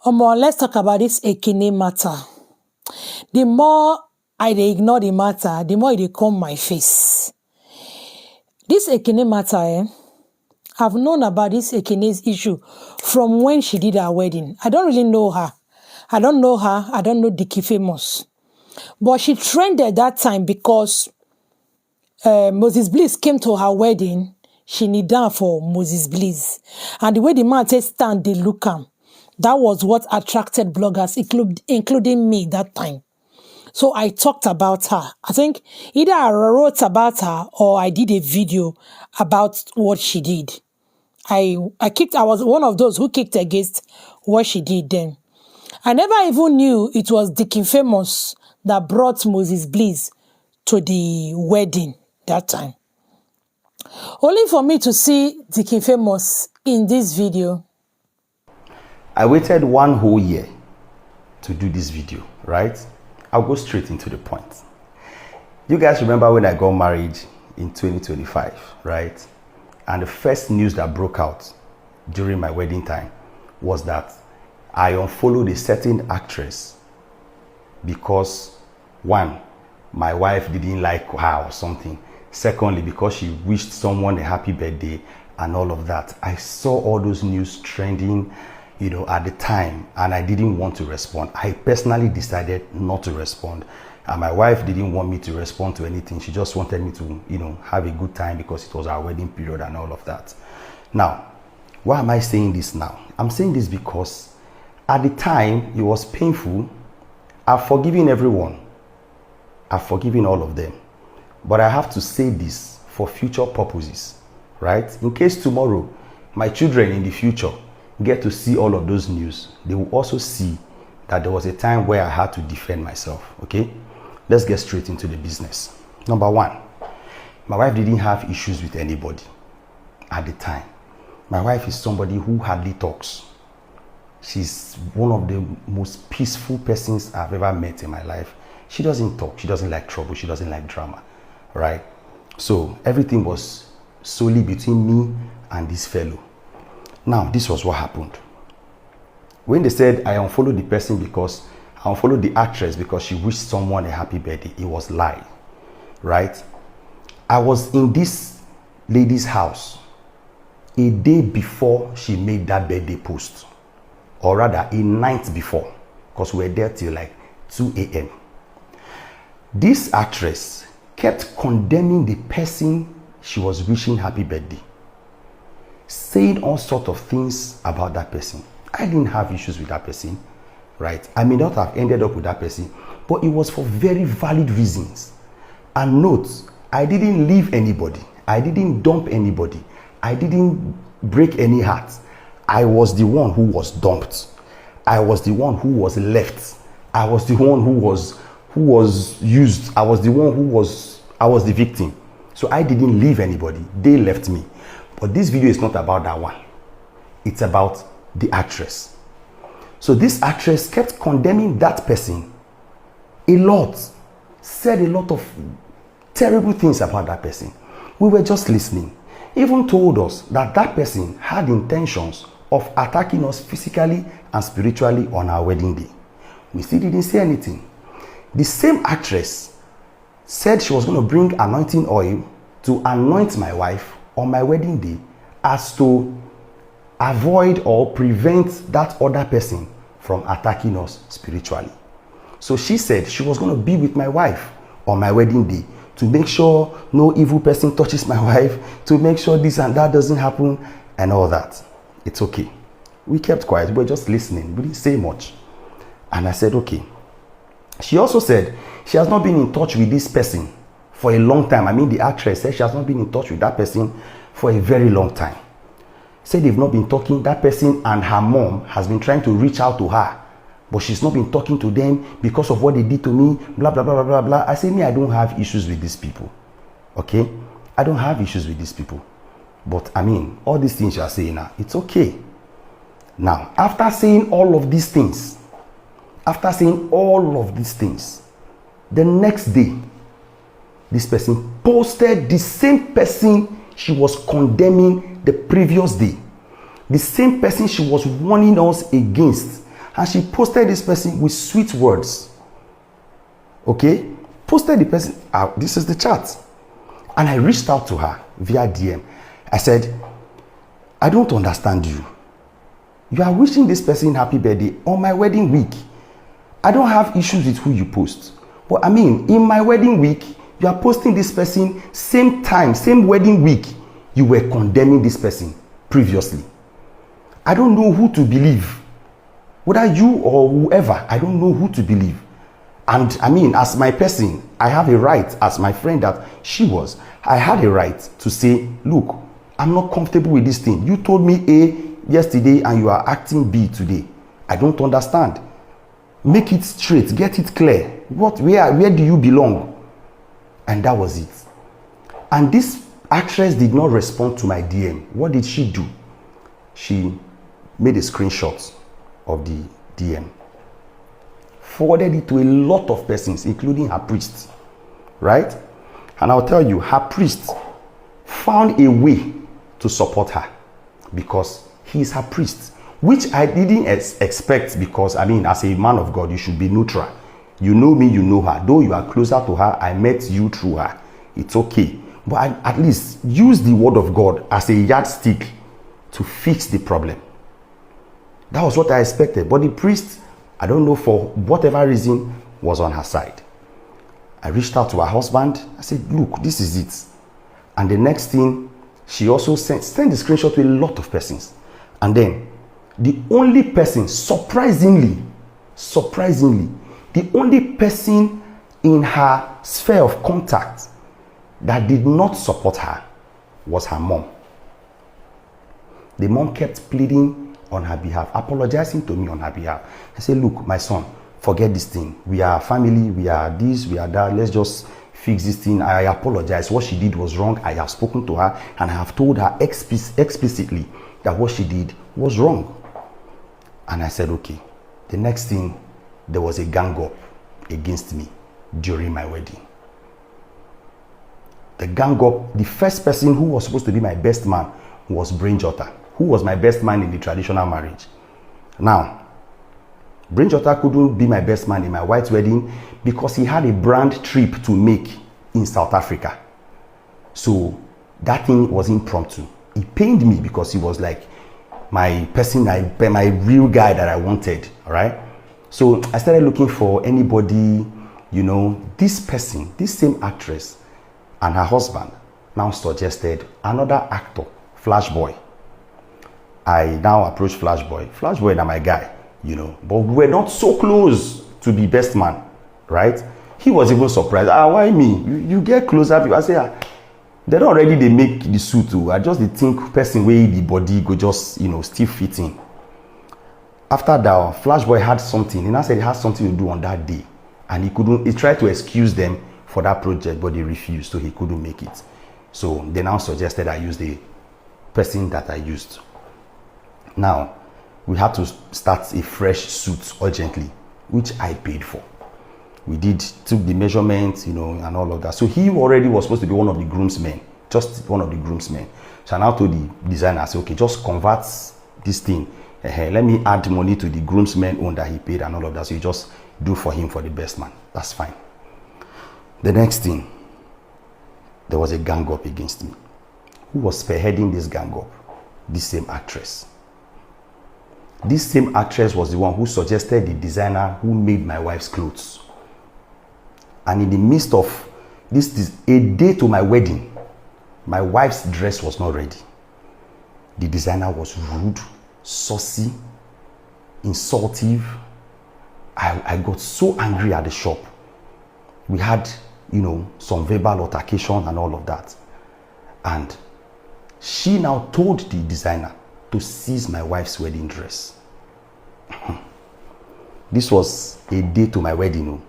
Let's talk about this Ekene matter. The more I dey ignore the matter, the more it dey come my face. This Ekene matter, I've known about this Ekene's issue from when she did her wedding. I don't really know her. I don't know Dickie Famous. But she trended that time because Moses Bliss came to her wedding. She kneel down for Moses Bliss. And the way the man said stand, they look am. That was what attracted bloggers, including me that time. So I talked about her. I think either I wrote about her or I did a video about what she did. I was one of those who kicked against what she did then. I never even knew it was Dickie Famous that brought Moses Bliss to the wedding that time. Only for me to see Dickie Famous in this video. I waited 1 whole year to do this video, right? I'll go straight into the point. You guys remember when I got married in 2025, right? And the first news that broke out during my wedding time was that I unfollowed a certain actress because, one, my wife didn't like her or something. Secondly, because she wished someone a happy birthday and all of that. I saw all those news trending, at the time, and I didn't want to respond. I personally decided not to respond. And my wife didn't want me to respond to anything. She just wanted me to, have a good time because it was our wedding period and all of that. Now, why am I saying this now? I'm saying this because at the time, it was painful. I've forgiven everyone. I've forgiven all of them. But I have to say this for future purposes, right? In case tomorrow, my children in the future get to see all of those news, they will also see that there was a time where I had to defend myself, okay? Let's get straight into the business. Number one, my wife didn't have issues with anybody at the time. My wife is somebody who hardly talks. She's one of the most peaceful persons I've ever met in my life. She doesn't talk. She doesn't like trouble. She doesn't like drama, right? So everything was solely between me and this fellow. Now, this was what happened. When they said I unfollowed the person because I unfollowed the actress because she wished someone a happy birthday, it was lie, right? I was in this lady's house a day before she made that birthday post, or rather a night before, because we were there till like 2 a.m. This actress kept condemning the person she was wishing happy birthday, saying all sorts of things about that person. I didn't have issues with that person, right? I may not have ended up with that person, but it was for very valid reasons. And note, I didn't leave anybody. I didn't dump anybody. I didn't break any heart. I was the one who was dumped. I was the one who was left. I was the one who was used. I was the victim. So I didn't leave anybody. They left me. But this video is not about that one. It's about the actress. So this actress kept condemning that person a lot, said a lot of terrible things about that person. We were just listening. Even told us that that person had intentions of attacking us physically and spiritually on our wedding day. We still didn't say anything. The same actress said she was going to bring anointing oil to anoint my wife on my wedding day as to avoid or prevent that other person from attacking us spiritually. So she said she was going to be with my wife on my wedding day to make sure no evil person touches my wife, to make sure this and that doesn't happen and all that. It's okay. We kept quiet. We were just listening. We didn't say much. And I said, okay. She also said she has not been in touch with this person for a long time. I mean, the actress said she has not been in touch with that person for a very long time. Said they've not been talking. That person and her mom has been trying to reach out to her, but she's not been talking to them because of what they did to me, blah, blah, blah, blah, blah, blah. I say, me, I don't have issues with these people, okay? I don't have issues with these people. But, I mean, all these things you are saying now, it's okay. Now, after saying all of these things, the next day, this person posted the same person she was condemning the previous day. The same person she was warning us against And she posted this person with sweet words. Okay? Posted the person, this is the chat. And I reached out to her via DM. I said, I don't understand you. You are wishing this person happy birthday on my wedding week. I don't have issues with who you post. But I mean, in my wedding week, you are posting this person same time, same wedding week. You were condemning this person previously. I don't know who to believe. Whether you or whoever, I don't know who to believe. And I mean, as my person, I have a right, as my friend that she was, I had a right to say, look, I'm not comfortable with this thing. You told me A yesterday and you are acting B today. I don't understand. Make it straight, get it clear. Where do you belong? And that was it. And this actress did not respond to my DM. What did she do? She made a screenshot of the DM, forwarded it to a lot of persons, including her priest, right? And I'll tell you, her priest found a way to support her because he is her priest, which I didn't expect because, I mean, as a man of God, you should be neutral. You know me, you know her. Though you are closer to her, I met you through her. It's okay. But I, at least use the word of God as a yardstick to fix the problem. That was what I expected. But the priest, I don't know, for whatever reason, was on her side. I reached out to her husband. I said, look, this is it. And the next thing, she also sent the screenshot to a lot of persons. And then, the only person, surprisingly, the only person in her sphere of contact that did not support her was her mom. The mom kept pleading on her behalf, apologizing to me on her behalf. I said, look, my son, forget this thing. We are family, we are this, we are that. Let's just fix this thing. I apologize. What she did was wrong. I have spoken to her and I have told her explicitly that what she did was wrong. And I said, okay. The next thing, there was a gang up against me during my wedding. The gang up, the first person who was supposed to be my best man was Brain Jota, who was my best man in the traditional marriage. Now, Brain Jota couldn't be my best man in my wife's wedding because he had a brand trip to make in South Africa. So that thing was impromptu. It pained me because he was like my person, my real guy that I wanted, all right? So I started looking for anybody, you know, this person, this same actress and her husband now suggested another actor, Flashboy. I now approached Flashboy. Flashboy is my guy, you know, but we were not so close to be best man, right? He was even surprised. Why me? You get closer. I say, they don't already they make the suit too. I just think person way the body go just, you know, still fitting. After that, Flashboy had something. He now said he had something to do on that day, and he couldn't. He tried to excuse them for that project, but they refused, so he couldn't make it. So they now suggested I use the person that I used. Now, we had to start a fresh suit urgently, which I paid for. We took the measurements, you know, and all of that. So he already was supposed to be one of the groomsmen, just one of the groomsmen. So I now told the designer, I said, okay, just convert this thing. Let me add money to the groomsmen own that he paid and all of that. So you just do for him for the best man. That's fine. The next thing, there was a gang up against me. Who was spearheading this gang up? This same actress. This same actress was the one who suggested the designer who made my wife's clothes. And in the midst of this a day to my wedding, my wife's dress was not ready. The designer was rude, saucy, insultive. I got so angry at the shop. We had, you know, some verbal altercation and all of that. And she now told the designer to seize my wife's wedding dress. This was a day to my wedding.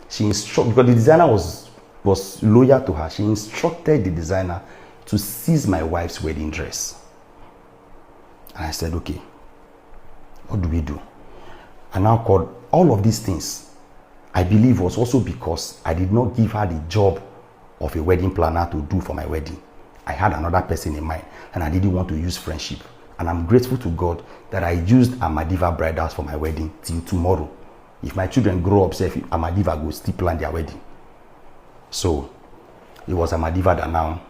She instructed, because the designer was loyal to her, she instructed the designer to seize my wife's wedding dress. And I said, okay, what do we do? I now called all of these things. I believe was also because I did not give her the job of a wedding planner to do for my wedding. I had another person in mind and I didn't want to use friendship. And I'm grateful to God that I used Amadiva bridals for my wedding till tomorrow. If my children grow up, say Amadiva go still plan their wedding. So it was Amadiva that now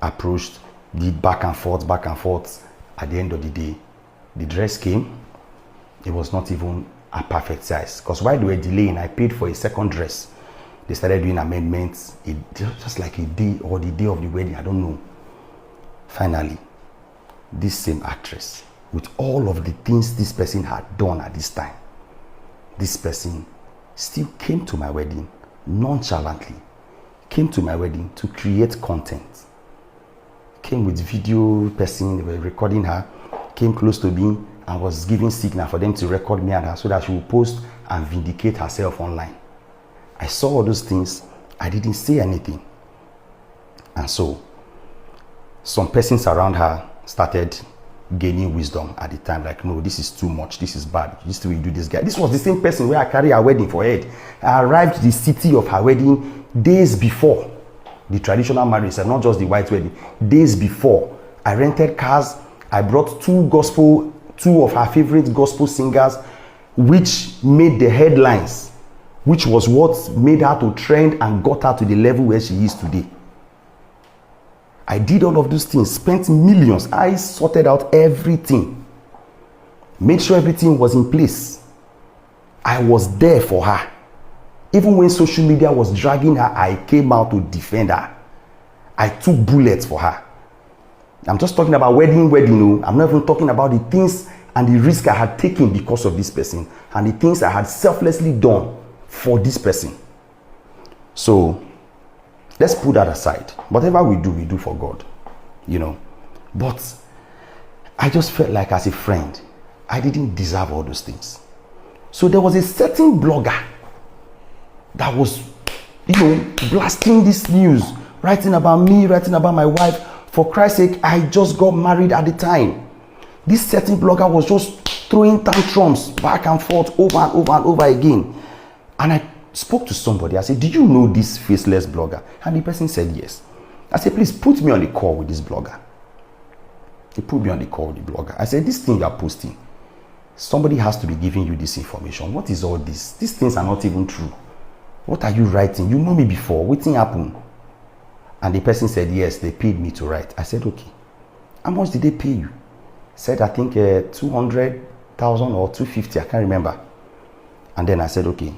approached, did back and forth. At the end of the day, the dress came. It was not even a perfect size. Because while they were delaying, I paid for a second dress. They started doing amendments. Just like a day or the day of the wedding, I don't know. Finally, this same actress, with all of the things this person had done at this time, this person still came to my wedding nonchalantly, came to my wedding to create content, came with video person, they were recording her, came close to me and was giving signal for them to record me and her so that she would post and vindicate herself online. I saw all those things, I didn't say anything. And so, some persons around her started gaining wisdom at the time, like, no, this is too much, this is bad, this way you do this guy. This was the same person where I carried her wedding for head. I arrived the city of her wedding days before the traditional marriage, and not just the white wedding. Days before, I rented cars, I brought two of her favorite gospel singers, which made the headlines, which was what made her to trend and got her to the level where she is today. I did all of those things, spent millions. I sorted out everything, made sure everything was in place. I was there for her. Even when social media was dragging her, I came out to defend her. I took bullets for her. I'm just talking about wedding. No. I'm not even talking about the things and the risk I had taken because of this person and the things I had selflessly done for this person. So, let's put that aside. Whatever we do for God, But I just felt like as a friend, I didn't deserve all those things. So there was a certain blogger that was, blasting this news, writing about me, writing about my wife. For Christ's sake, I just got married at the time. This certain blogger was just throwing tantrums back and forth over and over and over again. And I spoke to somebody. I said, "Do you know this faceless blogger?" And the person said yes. I said, "Please put me on the call with this blogger." He put me on the call with the blogger. I said, "This thing you are posting, somebody has to be giving you this information. What is all this? These things are not even true. What are you writing? You know me before. What thing happened?" And the person said, "Yes, they paid me to write." I said, "Okay. How much did they pay you?" Said, "I think 200,000 or 250, I can't remember." And then I said, "Okay,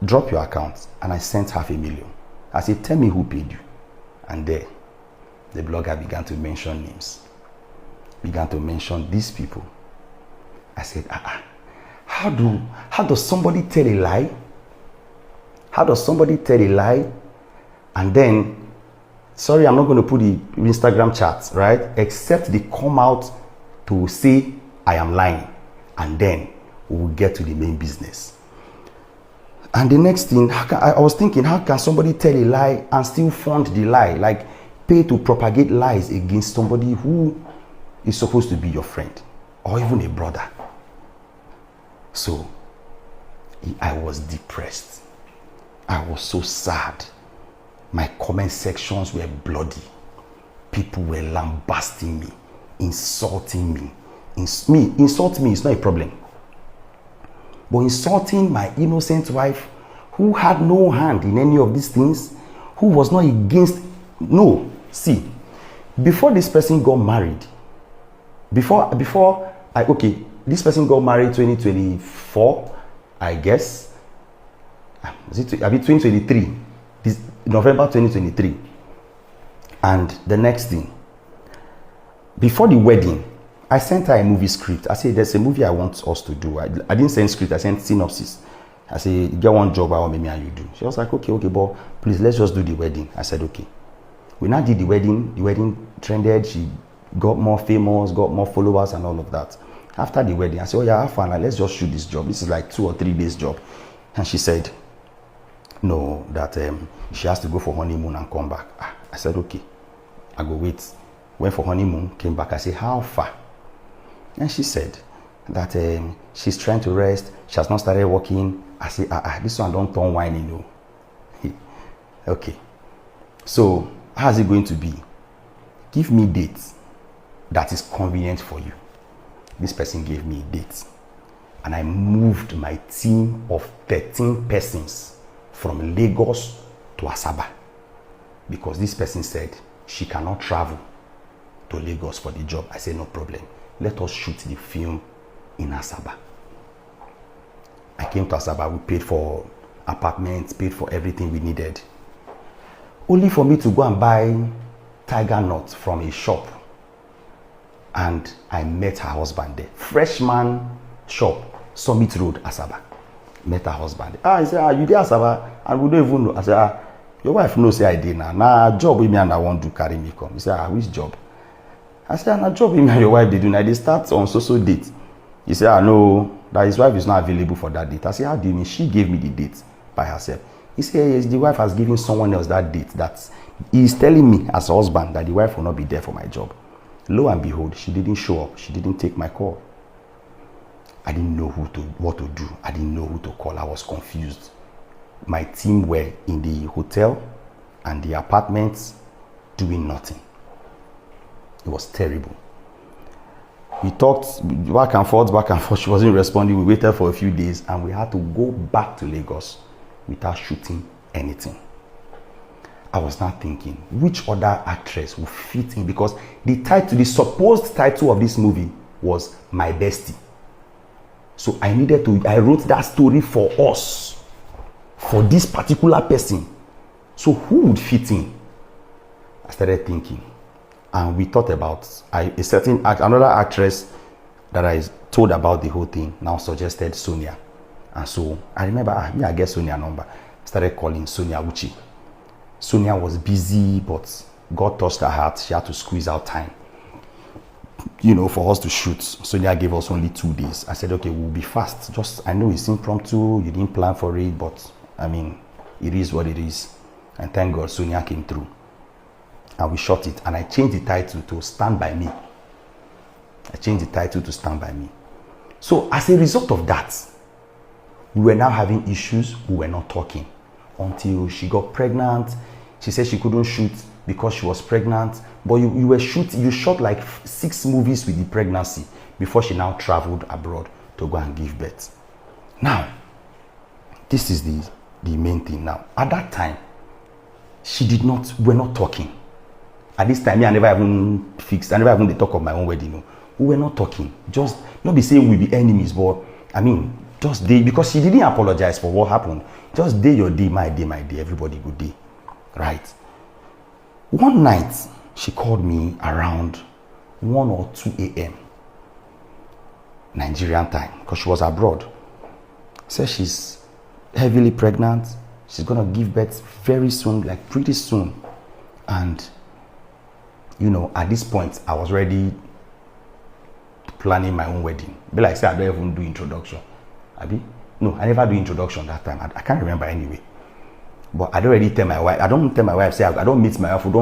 drop your account." And I sent 500,000. I said, "Tell me who paid you." And there, the blogger began to mention names. Began to mention these people. I said, how does somebody tell a lie? How does somebody tell a lie? And then, sorry, I'm not going to put the Instagram chat, right? Except they come out to say I am lying. And then we will get to the main business. And the next thing, I was thinking, how can somebody tell a lie and still fund the lie? Like, pay to propagate lies against somebody who is supposed to be your friend or even a brother. So, I was depressed. I was so sad. My comment sections were bloody. People were lambasting me, insulting me. Insult me is not a problem. But insulting my innocent wife, who had no hand in any of these things, who was not against. No, see, before this person got married, this person got married 2024, I guess. Was it 2023? This November 2023. And the next thing, before the wedding, I sent her a movie script. I said, "There's a movie I want us to do." I didn't send script, I sent synopsis. I said, "Get one job, I want me and you do." She was like, okay, but please, let's just do the wedding. I said, okay. We now did the wedding. The wedding trended. She got more famous, got more followers and all of that. After the wedding, I said, "Oh yeah, have fun. Like, let's just shoot this job. This is like 2 or 3 days job." And she said, no, that she has to go for honeymoon and come back. I said, okay, I go wait. Went for honeymoon, came back. I said, "How far?" And she said that she's trying to rest. She has not started working. I said, this one don't turn wine, you know. Okay. So, how's it going to be? Give me dates that is convenient for you. This person gave me a date. And I moved my team of 13 persons from Lagos to Asaba. Because this person said she cannot travel to Lagos for the job. I said, no problem. Let us shoot the film in Asaba. I came to Asaba. We paid for apartments, paid for everything we needed. Only for me to go and buy tiger nuts from a shop. And I met her husband there. Freshman shop, Summit Road, Asaba. Met her husband. He said, you there, Asaba? And we don't even know. I said, your wife knows say I did now. Nah, job with me and I want to carry me come. He said, which job? I said, nah, job with me and your wife they do now. They start on so date. He said, no, that his wife is not available for that date. I said, how do you mean? She gave me the date by herself. He said, yes, the wife has given someone else that date. That he is telling me as a husband that the wife will not be there for my job. Lo and behold, she didn't show up. She didn't take my call. I didn't know what to do. I didn't know who to call. I was confused. My team were in the hotel and the apartments doing nothing. It was terrible. We talked back and forth. She wasn't responding. We waited for a few days and we had to go back to Lagos without shooting anything. I was now thinking, which other actress would fit in? Because the supposed title of this movie was My Bestie. So I wrote that story for us, for this particular person. So who would fit in? I started thinking. And we thought about another actress that I told about the whole thing now suggested Sonia. And so I remember, I get Sonia number. Started calling Sonia Uchi. Sonia was busy, but God touched her heart. She had to squeeze out time, for us to shoot. Sonia gave us only 2 days. I said, okay, we'll be fast. I know it's impromptu. You didn't plan for it, but it is what it is. And thank God Sonia came through. And we shot it. And I changed the title to Stand By Me. So as a result of that, we were now having issues. We were not talking. Until she got pregnant. She said she couldn't shoot because she was pregnant. But you shot like 6 movies with the pregnancy before she now traveled abroad to go and give birth. Now, this is the main thing now. At that time, we're not talking. At this time, I never even talk of my own wedding. We were not talking. Just not be saying we'll be enemies, but just day, because she didn't apologize for what happened. Just day your day, my day, everybody good day. Right? One night, she called me around 1 or 2 a.m. Nigerian time, because she was abroad. Said she's heavily pregnant. She's going to give birth very soon, like pretty soon. And, at this point, I was already planning my own wedding. But like I said, I don't even do introduction. No, I never do introduction that time. I can't remember anyway. But I don't already tell my wife. I don't tell my wife, say I don't meet my wife. We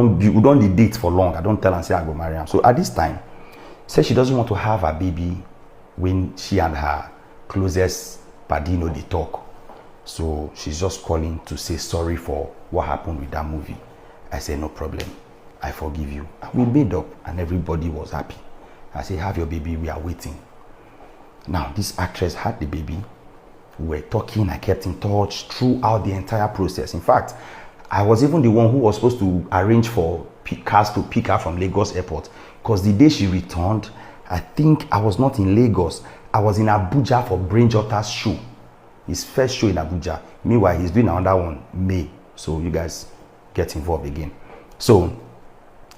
don't date for long. I don't tell her, say I go marry her. So at this time, said she doesn't want to have a baby when she and her closest paddy they talk. So she's just calling to say sorry for what happened with that movie. I said, no problem. I forgive you. And we made up and everybody was happy. I said, have your baby. We are waiting. Now, this actress had the baby. We were talking. I kept in touch throughout the entire process. In fact, I was even the one who was supposed to arrange for cars to pick her from Lagos airport. Because the day she returned, I think I was not in Lagos. I was in Abuja for Brain Jotta's show. His first show in Abuja. Meanwhile, he's doing another one, May. So you guys get involved again. So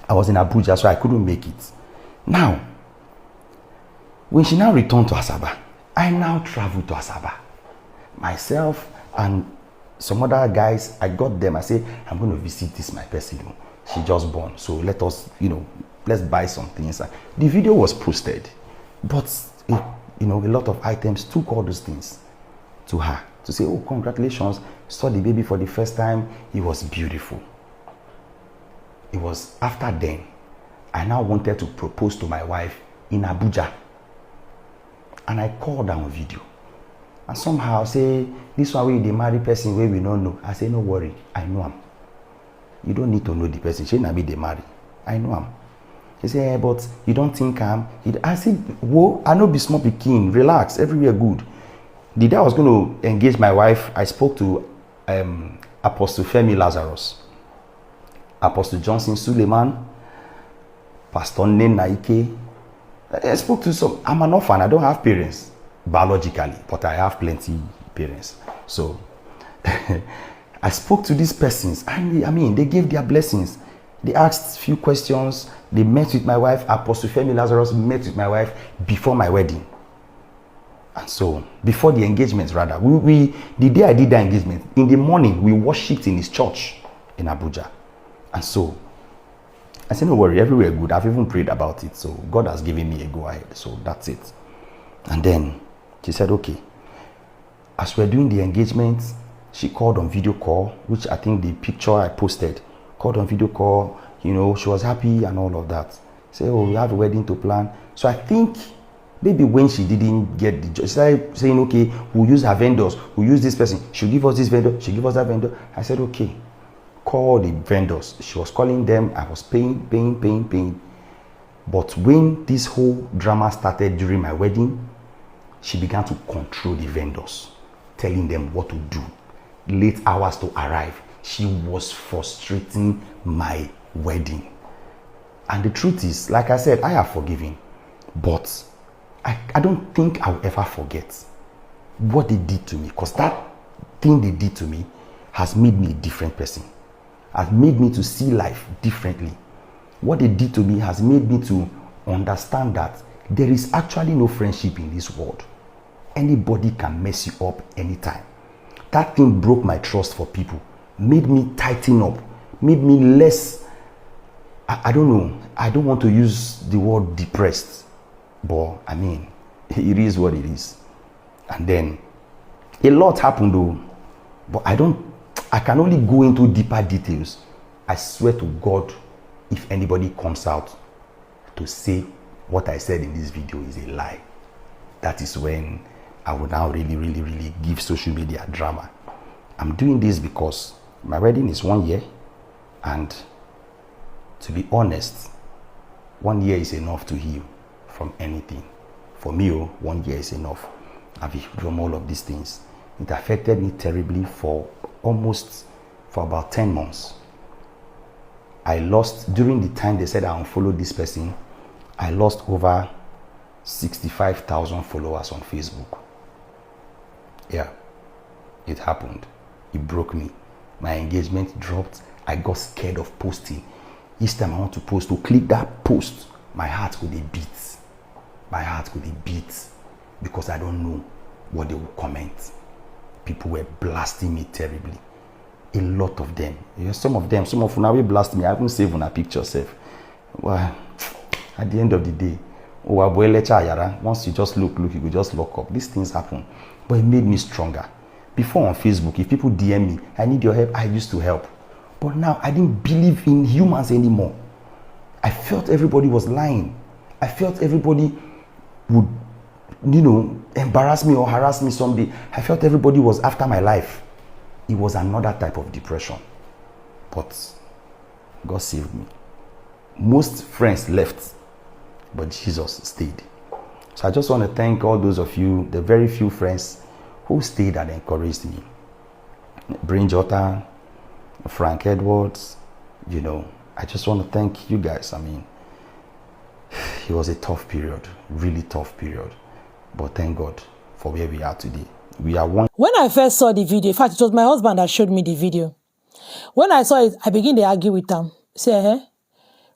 I was in Abuja, so I couldn't make it. Now, when she now returned to Asaba, I now traveled to Asaba. Myself and some other guys, I got them. I said, I'm going to visit this my person. She just born. So let us, let's buy some things. The video was posted. But, a lot of items took all those things to her. To say, oh, congratulations. Saw the baby for the first time. It was beautiful. It was after then, I now wanted to propose to my wife in Abuja. And I called her on video. And somehow say, this one way they marry person where we don't know. I say, no worry, I know him. You don't need to know the person. She not be they marry. I know him. He said, but you don't think I said, whoa, I know be small pikin, relax, everywhere good. The day I was going to engage my wife, I spoke to Apostle Femi Lazarus, Apostle Johnson Suleiman, Pastor Nen Naike. I spoke to some. I'm an orphan. I don't have parents biologically, but I have plenty parents. So I spoke to these persons, and I mean, they gave their blessings. They asked a few questions. They met with my wife. Apostle Femi Lazarus met with my wife before my wedding. And so, before the engagement, rather, the day I did the engagement, in the morning, we worshipped in his church in Abuja. And so, I said, no worry, everywhere good. I've even prayed about it. So, God has given me a go ahead. So, that's it. And then, she said, okay. As we're doing the engagement, she called on video call, which I think the picture I posted, called on video call, you know, she was happy and all of that. Say, oh, we have a wedding to plan. So, I think maybe when she didn't get the job, she started saying, okay, we'll use her vendors, we'll use this person, she'll give us this vendor, she'll give us that vendor. I said, okay, call the vendors. She was calling them, I was paying. But when this whole drama started during my wedding, she began to control the vendors, telling them what to do, late hours to arrive. She was frustrating my wedding. And the truth is, like I said, I have forgiven, but I don't think I'll ever forget what they did to me, because that thing they did to me has made me a different person, has made me to see life differently. What they did to me has made me to understand that there is actually no friendship in this world. Anybody can mess you up anytime. That thing broke my trust for people, made me tighten up, made me less, I don't know, I don't want to use the word depressed, but I mean, it is what it is. And then a lot happened though, but I can only go into deeper details. I swear to God, if anybody comes out to say what I said in this video is a lie, that is when I will now really give social media drama. I'm doing this because my wedding is 1 year, and to be honest, 1 year is enough to heal from anything. For me, 1 year is enough. I've healed from all of these things. It affected me terribly for about 10 months. I lost, during the time they said I unfollowed this person, I lost over 65,000 followers on Facebook. Yeah, it happened. It broke me. My engagement dropped. I got scared of posting. Each time I want to post, to click that post, my heart could beat. My heart could beat because I don't know what they will comment. People were blasting me terribly. A lot of them. Some of you now will blast me. I haven't saved on a picture self. Well, at the end of the day, once you just look, you could just lock up. These things happen. But it made me stronger. Before on Facebook, if people DM me, I need your help, I used to help. But now I didn't believe in humans anymore. I felt everybody was lying. I felt everybody would, embarrass me or harass me someday. I felt everybody was after my life. It was another type of depression. But God saved me. Most friends left, but Jesus stayed. So I just want to thank all those of you, the very few friends who stayed and encouraged me. Brain Jota, Frank Edwards, I just want to thank you guys. I mean, it was a tough period, really tough period. But thank God for where we are today. We are one. When I first saw the video, in fact, it was my husband that showed me the video. When I saw it, I began to argue with him. Say,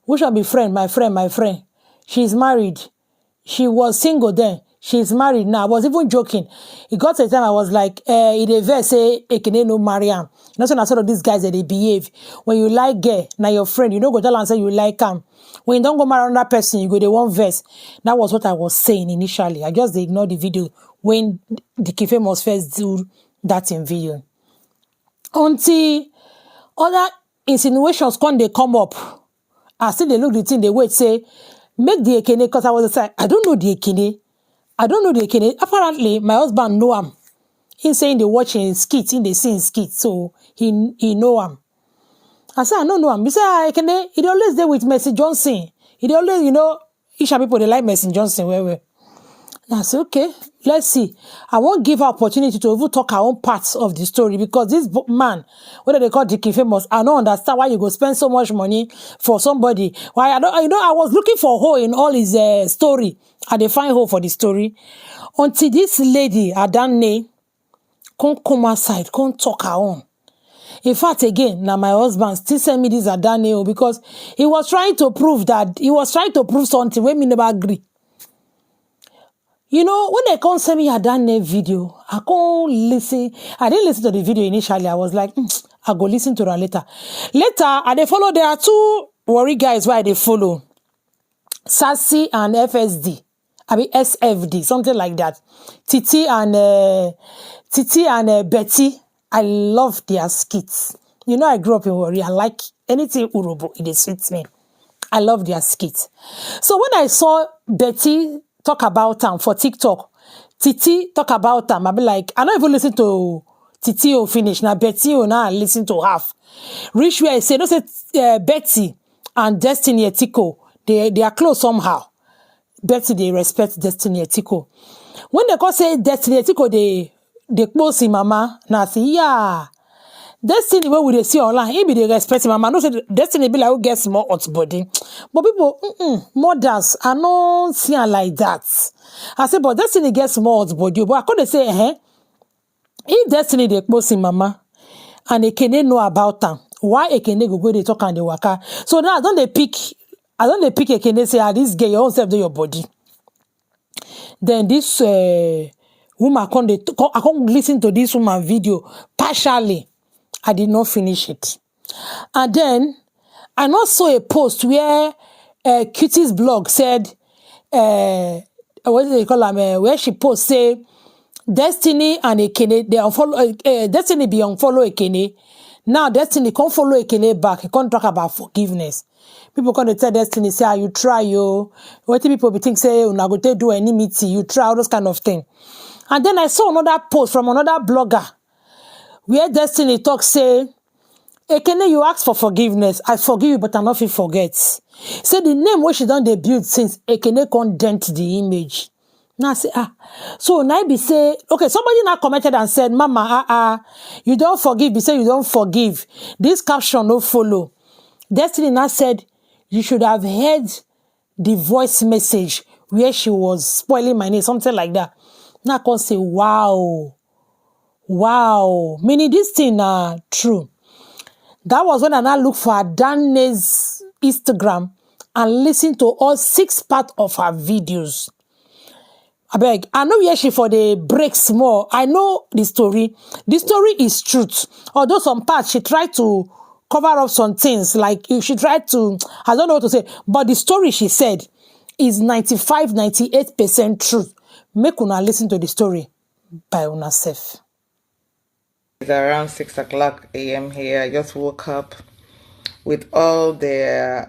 who shall be friend? My friend. She's married. She was single then. She's married now. I was even joking. It got to a time I was like, it a verse say, Ekene no marry am. When I saw of these guys that they behave. When you like gay, now your friend, you don't go tell and say you like him. When you don't go marry another person, you go the one verse. That was what I was saying initially. I just ignored the video when the Famous first do that in video. Until other insinuations come up. I still they look the thing, they wait, say, make the Ekene, because I was like, I don't know the Ekene. Apparently, my husband know him. He's saying they watching skits, in the scene skit, so he know him. I said, I don't know him. He said, Ekene, he always there with Mercy Johnson. He always, Isha people, they like Mercy Johnson, well. And I said, okay, let's see. I won't give her opportunity to even talk her own parts of the story because this man, whether they call Dickie Famous, I don't understand why you go spend so much money for somebody. Why I was looking for hole in all his story. And they find hole for the story. Until this lady, Adane, can't come outside, can't talk her own. In fact, again, now my husband still send me this Adane because he was trying to prove something when me never agree. When they come send me Adane video, I can't listen. I didn't listen to the video initially. I was like, I go listen to her later. Later, I follow. There are two worry guys where they follow. Sassy and FSD. SFD, something like that. Titi and Betty. I love their skits. I grew up in Warri. I like anything Urobo. It suits me. I love their skits. So when I saw Betty talk about them for TikTok, Titi talk about them, I be like, I don't even listen to Titi or finish. Now Betty or now I listen to half. Reach where I say, Betty and Destiny Etiko, they are close somehow. Betty, they respect Destiny Etiko. When they call say Destiny Etiko, they close him, mama. Now I say, yeah. Destiny, where would they see online? Maybe they respect him, mama. No say Destiny be like who gets more hot body. But people, mothers are not seeing like that. I say, but Destiny gets more hot body. But I couldn't say, if Destiny they close him, mama, and Ekene know about them, why Ekene go they talk and they waka? So now I don't they pick Ekene say, this girl, your own self do your body. Then this woman I can't listen to this woman video partially. I did not finish it. And then I not saw a post where Cutie's blog said, what do they call her? Where she post say Destiny and Ekene, they unfollow Destiny be unfollow Ekene. Now Destiny can't follow Ekene back. He can't talk about forgiveness. People can't tell Destiny, say, you try, what people be think, say, you're not going to do any meeting, you try, all those kind of thing. And then I saw another post from another blogger where Destiny talk, say, Ekene, you ask for forgiveness. I forgive you, but I not forget. Say the name where she done debut since Ekene can't dent the image. Now I say, So now be say, okay, somebody now commented and said, Mama, you don't forgive. Be say you don't forgive. This caption no follow. Destiny now said, you should have heard the voice message where she was spoiling my name, something like that. Now I can say, wow. Meaning this thing true. That was when I now look for Adane's Instagram and listen to all 6 parts of her videos. I know where she for the breaks more. I know the story. The story is truth. Although some parts she tried to cover up some things, like she tried to, I don't know what to say, but the story she said is 98% truth. Make una listen to the story by una self. It's around 6 o'clock a.m. here. I just woke up with all the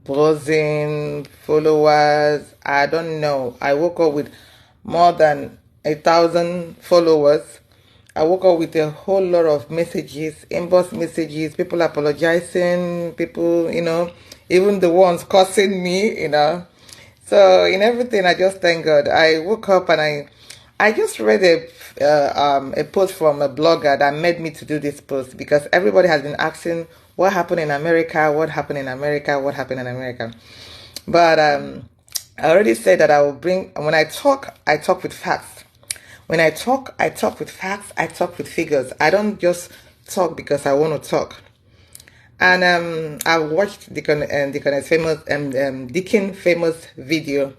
buzzing followers. I don't know. I woke up with more than 1,000 followers. I woke up with a whole lot of messages, inbox messages, people apologizing, people, even the ones cursing me, So in everything, I just thank God. I woke up and I just read a post from a blogger that made me to do this post because everybody has been asking what happened in America, what happened in America, what happened in America. But I already said that I will bring, when I talk with facts. When I talk with facts, I talk with figures. I don't just talk because I want to talk. And I watched Deacon's famous video.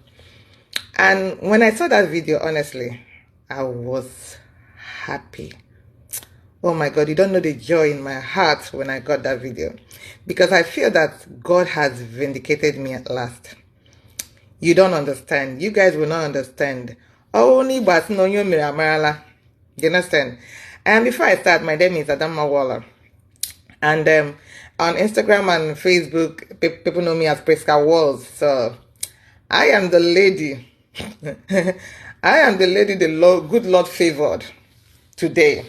And when I saw that video, honestly, I was happy. Oh my God, you don't know the joy in my heart when I got that video. Because I feel that God has vindicated me at last. You don't understand. You guys will not understand. Only but no you miramarala. You understand? And before I start, my name is Adama Waller. And on Instagram and Facebook, people know me as Priska Walls. So I am the lady. I am the lady the good Lord favored today.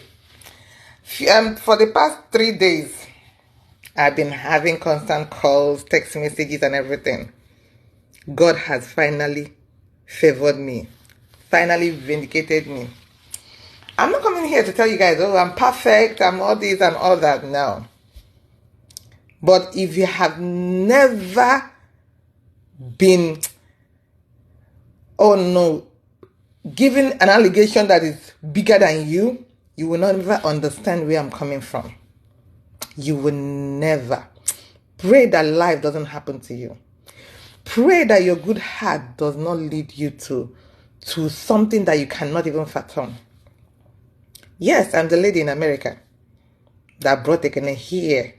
For the past 3 days, I've been having constant calls, text messages, and everything. God has finally favored me, finally vindicated me. I'm not coming here to tell you guys, oh, I'm perfect, I'm all this and all that. No. But if you have never been, oh no, given an allegation that is bigger than you, you will never understand where I'm coming from. You will never. Pray that life doesn't happen to you. Pray that your good heart does not lead you to something that you cannot even fathom. Yes, I'm the lady in America that brought Ekene here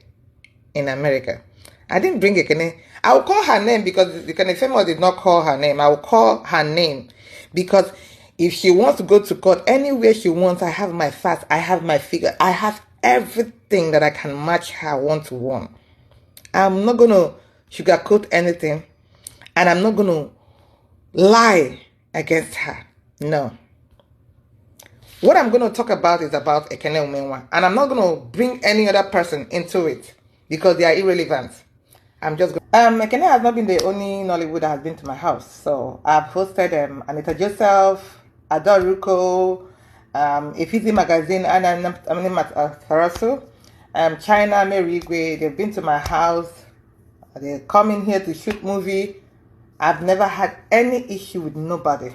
in America. I didn't bring Ekene. I will call her name because the Ekene family did not call her name. I will call her name because if she wants to go to court anywhere she wants, I have my facts, I have my figure, I have everything that I can match her one-to-one. I'm not going to sugarcoat anything, and I'm not going to lie against her. No. What I'm going to talk about is about Ekene Umenwa, and I'm not going to bring any other person into it because they are irrelevant. I'm just going Ekene has not been the only Nollywood that has been to my house. So I've hosted Anita Joseph, Adoruko, Efizi Magazine, and Farasu, China, Mary Igwe. They've been to my house. They're coming here to shoot movie. I've never had any issue with nobody.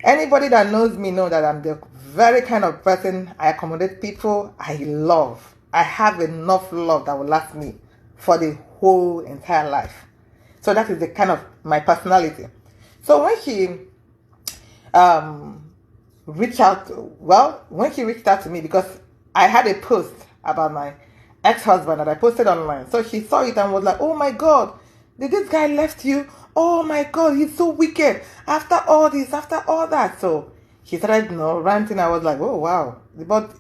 Anybody that knows me know that I'm the very kind of person I accommodate people. I love. I have enough love that will last me for the whole entire life. So that is the kind of my personality. So when she reached out to me, because I had a post about my ex-husband that I posted online. So she saw it and was like, oh my God, did this guy left you? Oh my God, he's so wicked. After all this, after all that. So she started, ranting. I was like, oh wow. But,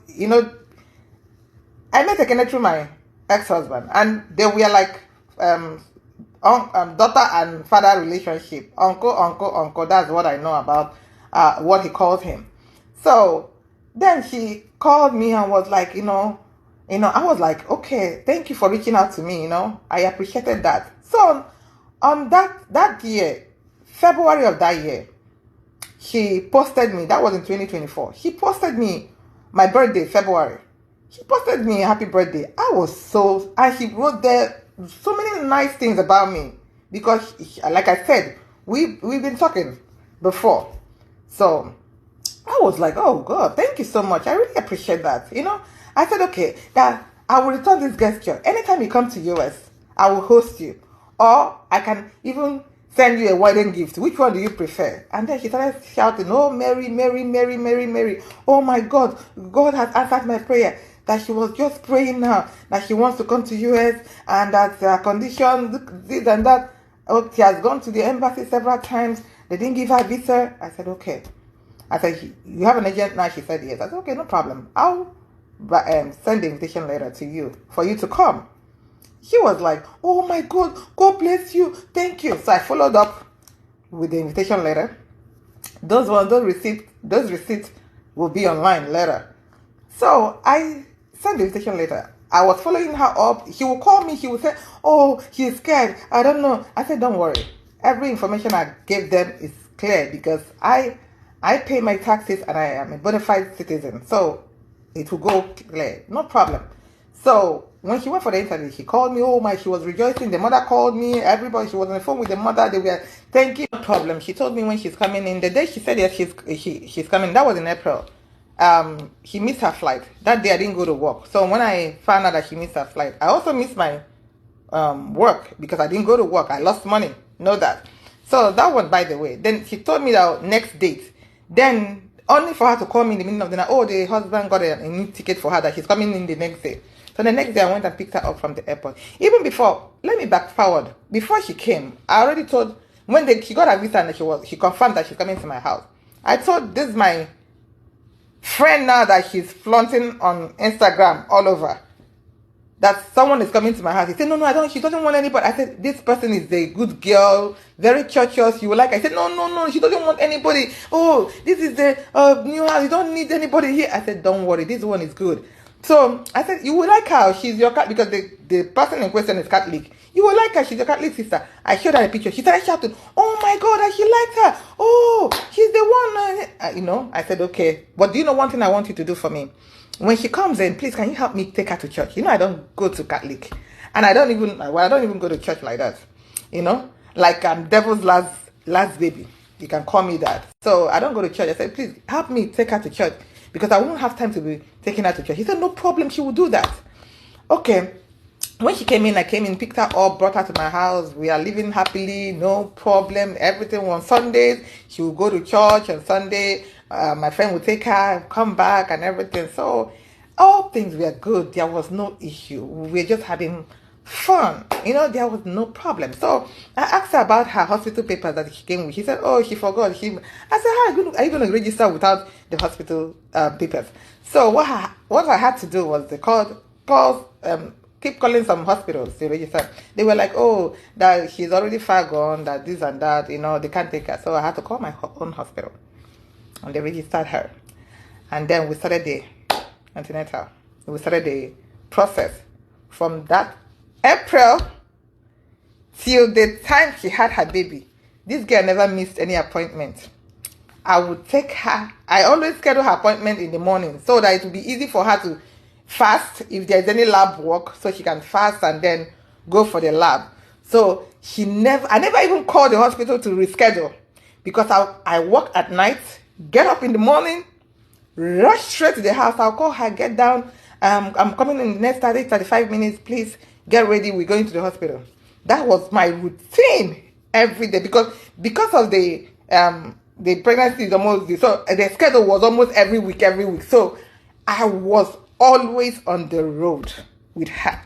I met Ekene through my ex-husband. And they were like daughter and father relationship. Uncle. That's what I know about what he calls him. So then she called me and was like, I was like, okay, thank you for reaching out to me, I appreciated that. So on that year, February of that year, she posted me, that was in 2024, she posted me my birthday, February. She posted me a happy birthday. And she wrote there so many nice things about me because, like I said, we've been talking before. So I was like, oh God, thank you so much. I really appreciate that. I said, okay, that I will return this gesture. Anytime you come to US, I will host you. Or I can even send you a wedding gift. Which one do you prefer? And then she started shouting, oh, Mary, Mary, Mary, Mary, Mary. Oh my God, God has answered my prayer. That she was just praying now, that she wants to come to US and that her condition, this and that. Oh, she has gone to the embassy several times. They didn't give her a visa. I said, okay. I said, you have an agent now? She said, yes. I said, okay, no problem. I'll send the invitation letter to you for you to come. She was like, oh my God, God bless you. Thank you. So I followed up with the invitation letter. Those receipts will be online later. So I sent the invitation letter. I was following her up. She would call me. She would say, oh, she's scared. I don't know. I said, don't worry. Every information I gave them is clear because I pay my taxes and I am a bona fide citizen. So it will go clear. No problem. So when she went for the interview, she called me. Oh my, she was rejoicing. The mother called me. Everybody, she was on the phone with the mother. They were thanking. No problem. She told me when she's coming in. The day she said yes, she's coming. That was in April. She missed her flight. That day I didn't go to work. So when I found out that she missed her flight, I also missed my work because I didn't go to work. I lost money. Know that. So that one, by the way. Then she told me that next date. Then only for her to call me in the middle of the night. Oh, the husband got a new ticket for her that she's coming in the next day. So the next day I went and picked her up from the airport. Even before, let me back forward. Before she came, I already told, she got her visa and she confirmed that she's coming to my house. I told this my friend now that she's flaunting on Instagram all over, that someone is coming to my house. He said, no, she doesn't want anybody. I said, this person is a good girl, very churchious, you will like. I said, no, she doesn't want anybody. Oh, this is the new house, you don't need anybody here. I said, don't worry, this one is good. So I said, you will like her. She's your cat, because the person in question is Catholic. You will like her. She's your Catholic sister. I showed her a picture. She started shouting, oh my God, she likes her. Oh, she's the one. You know, I said, okay. But do you know one thing I want you to do for me? When she comes in, please, can you help me take her to church? You know, I don't go to Catholic. And I don't even go to church like that. You know, like I'm devil's last baby. You can call me that. So I don't go to church. I said, please help me take her to church, because I won't have time to be taking her to church. He said, no problem, she will do that. Okay. When she came in, I came in, picked her up, brought her to my house. We are living happily, no problem. Everything on Sundays. She will go to church on Sunday. My friend would take her, come back and everything. So all things were good. There was no issue. We were just having fun. You know, there was no problem. So I asked her about her hospital papers that she came with. She said, oh, she forgot. I said, how are you going to register without the hospital papers? So what I had to do was they keep calling some hospitals to register. They were like, oh, that she's already far gone, that this and that, you know, they can't take her. So I had to call my own hospital. And they registered her. And then we started the antenatal. We started the process. From that April till the time she had her baby, this girl never missed any appointment. I would take her. I always schedule her appointment in the morning so that it would be easy for her to fast if there's any lab work, so she can fast and then go for the lab. So I never even called the hospital to reschedule, because I work at night, get up in the morning, rush straight to the house. I'll call her, get down. I'm coming in the next 35 minutes. Please get ready. We're going to the hospital. That was my routine every day, because of the pregnancy is almost, so the schedule was almost every week. So I was always on the road with her.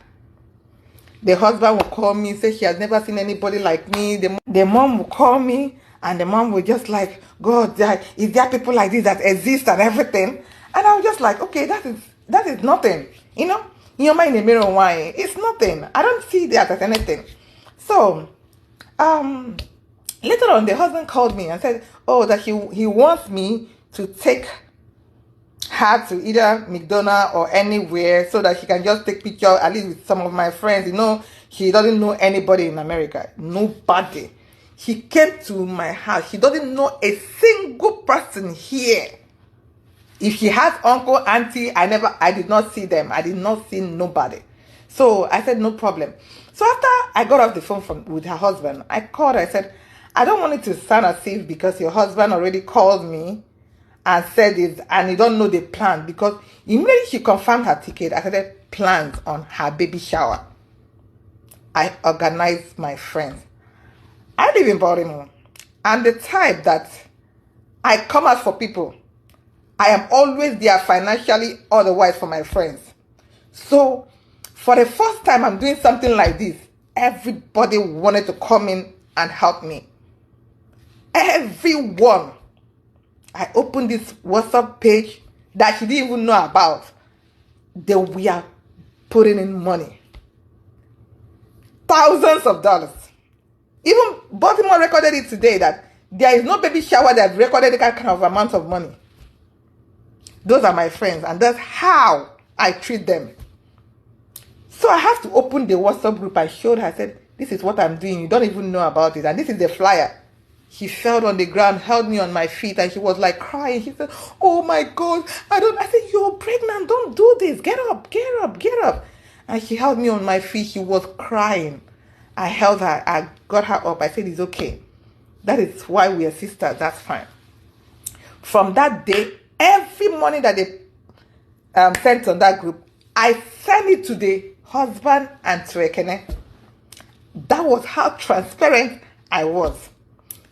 The husband will call me, say she has never seen anybody like me. The mom will call me, and the mom will just like, God, is there people like this that exist and everything? And I was just like, okay, that is nothing. You know, in your mind, in the mirror, why? It's nothing. I don't see that as anything. So, later on, the husband called me and said, oh, that he wants me to take her to either McDonald's or anywhere, so that she can just take pictures, at least with some of my friends. You know, she doesn't know anybody in America. Nobody. He came to my house. She doesn't know a single person here. If she has uncle, auntie, I did not see them. I did not see nobody. So I said, no problem. So after I got off the phone with her husband, I called her. I said, I don't want it to sound as if because your husband already called me and said it, and you don't know the plan, because immediately she confirmed her ticket, I started plans on her baby shower. I organized my friends. I live in Baltimore. I'm the type that I come out for people. I am always there financially, otherwise for my friends. So for the first time I'm doing something like this, everybody wanted to come in and help me. Everyone. I opened this WhatsApp page that she didn't even know about. They were putting in money. Thousands of dollars. Even Baltimore recorded it today that there is no baby shower that recorded that kind of amount of money. Those are my friends, and that's how I treat them. So I have to open the WhatsApp group. I showed her, I said, this is what I'm doing. You don't even know about it. And this is the flyer. She fell on the ground, held me on my feet, and she was like crying. She said, oh my God, I said, you're pregnant, don't do this. Get up. And she held me on my feet. She was crying. I held her. I got her up. I said, it's okay. That is why we are sisters. That's fine. From that day, every money that they sent on that group, I sent it to the husband and to Ekene. That was how transparent I was.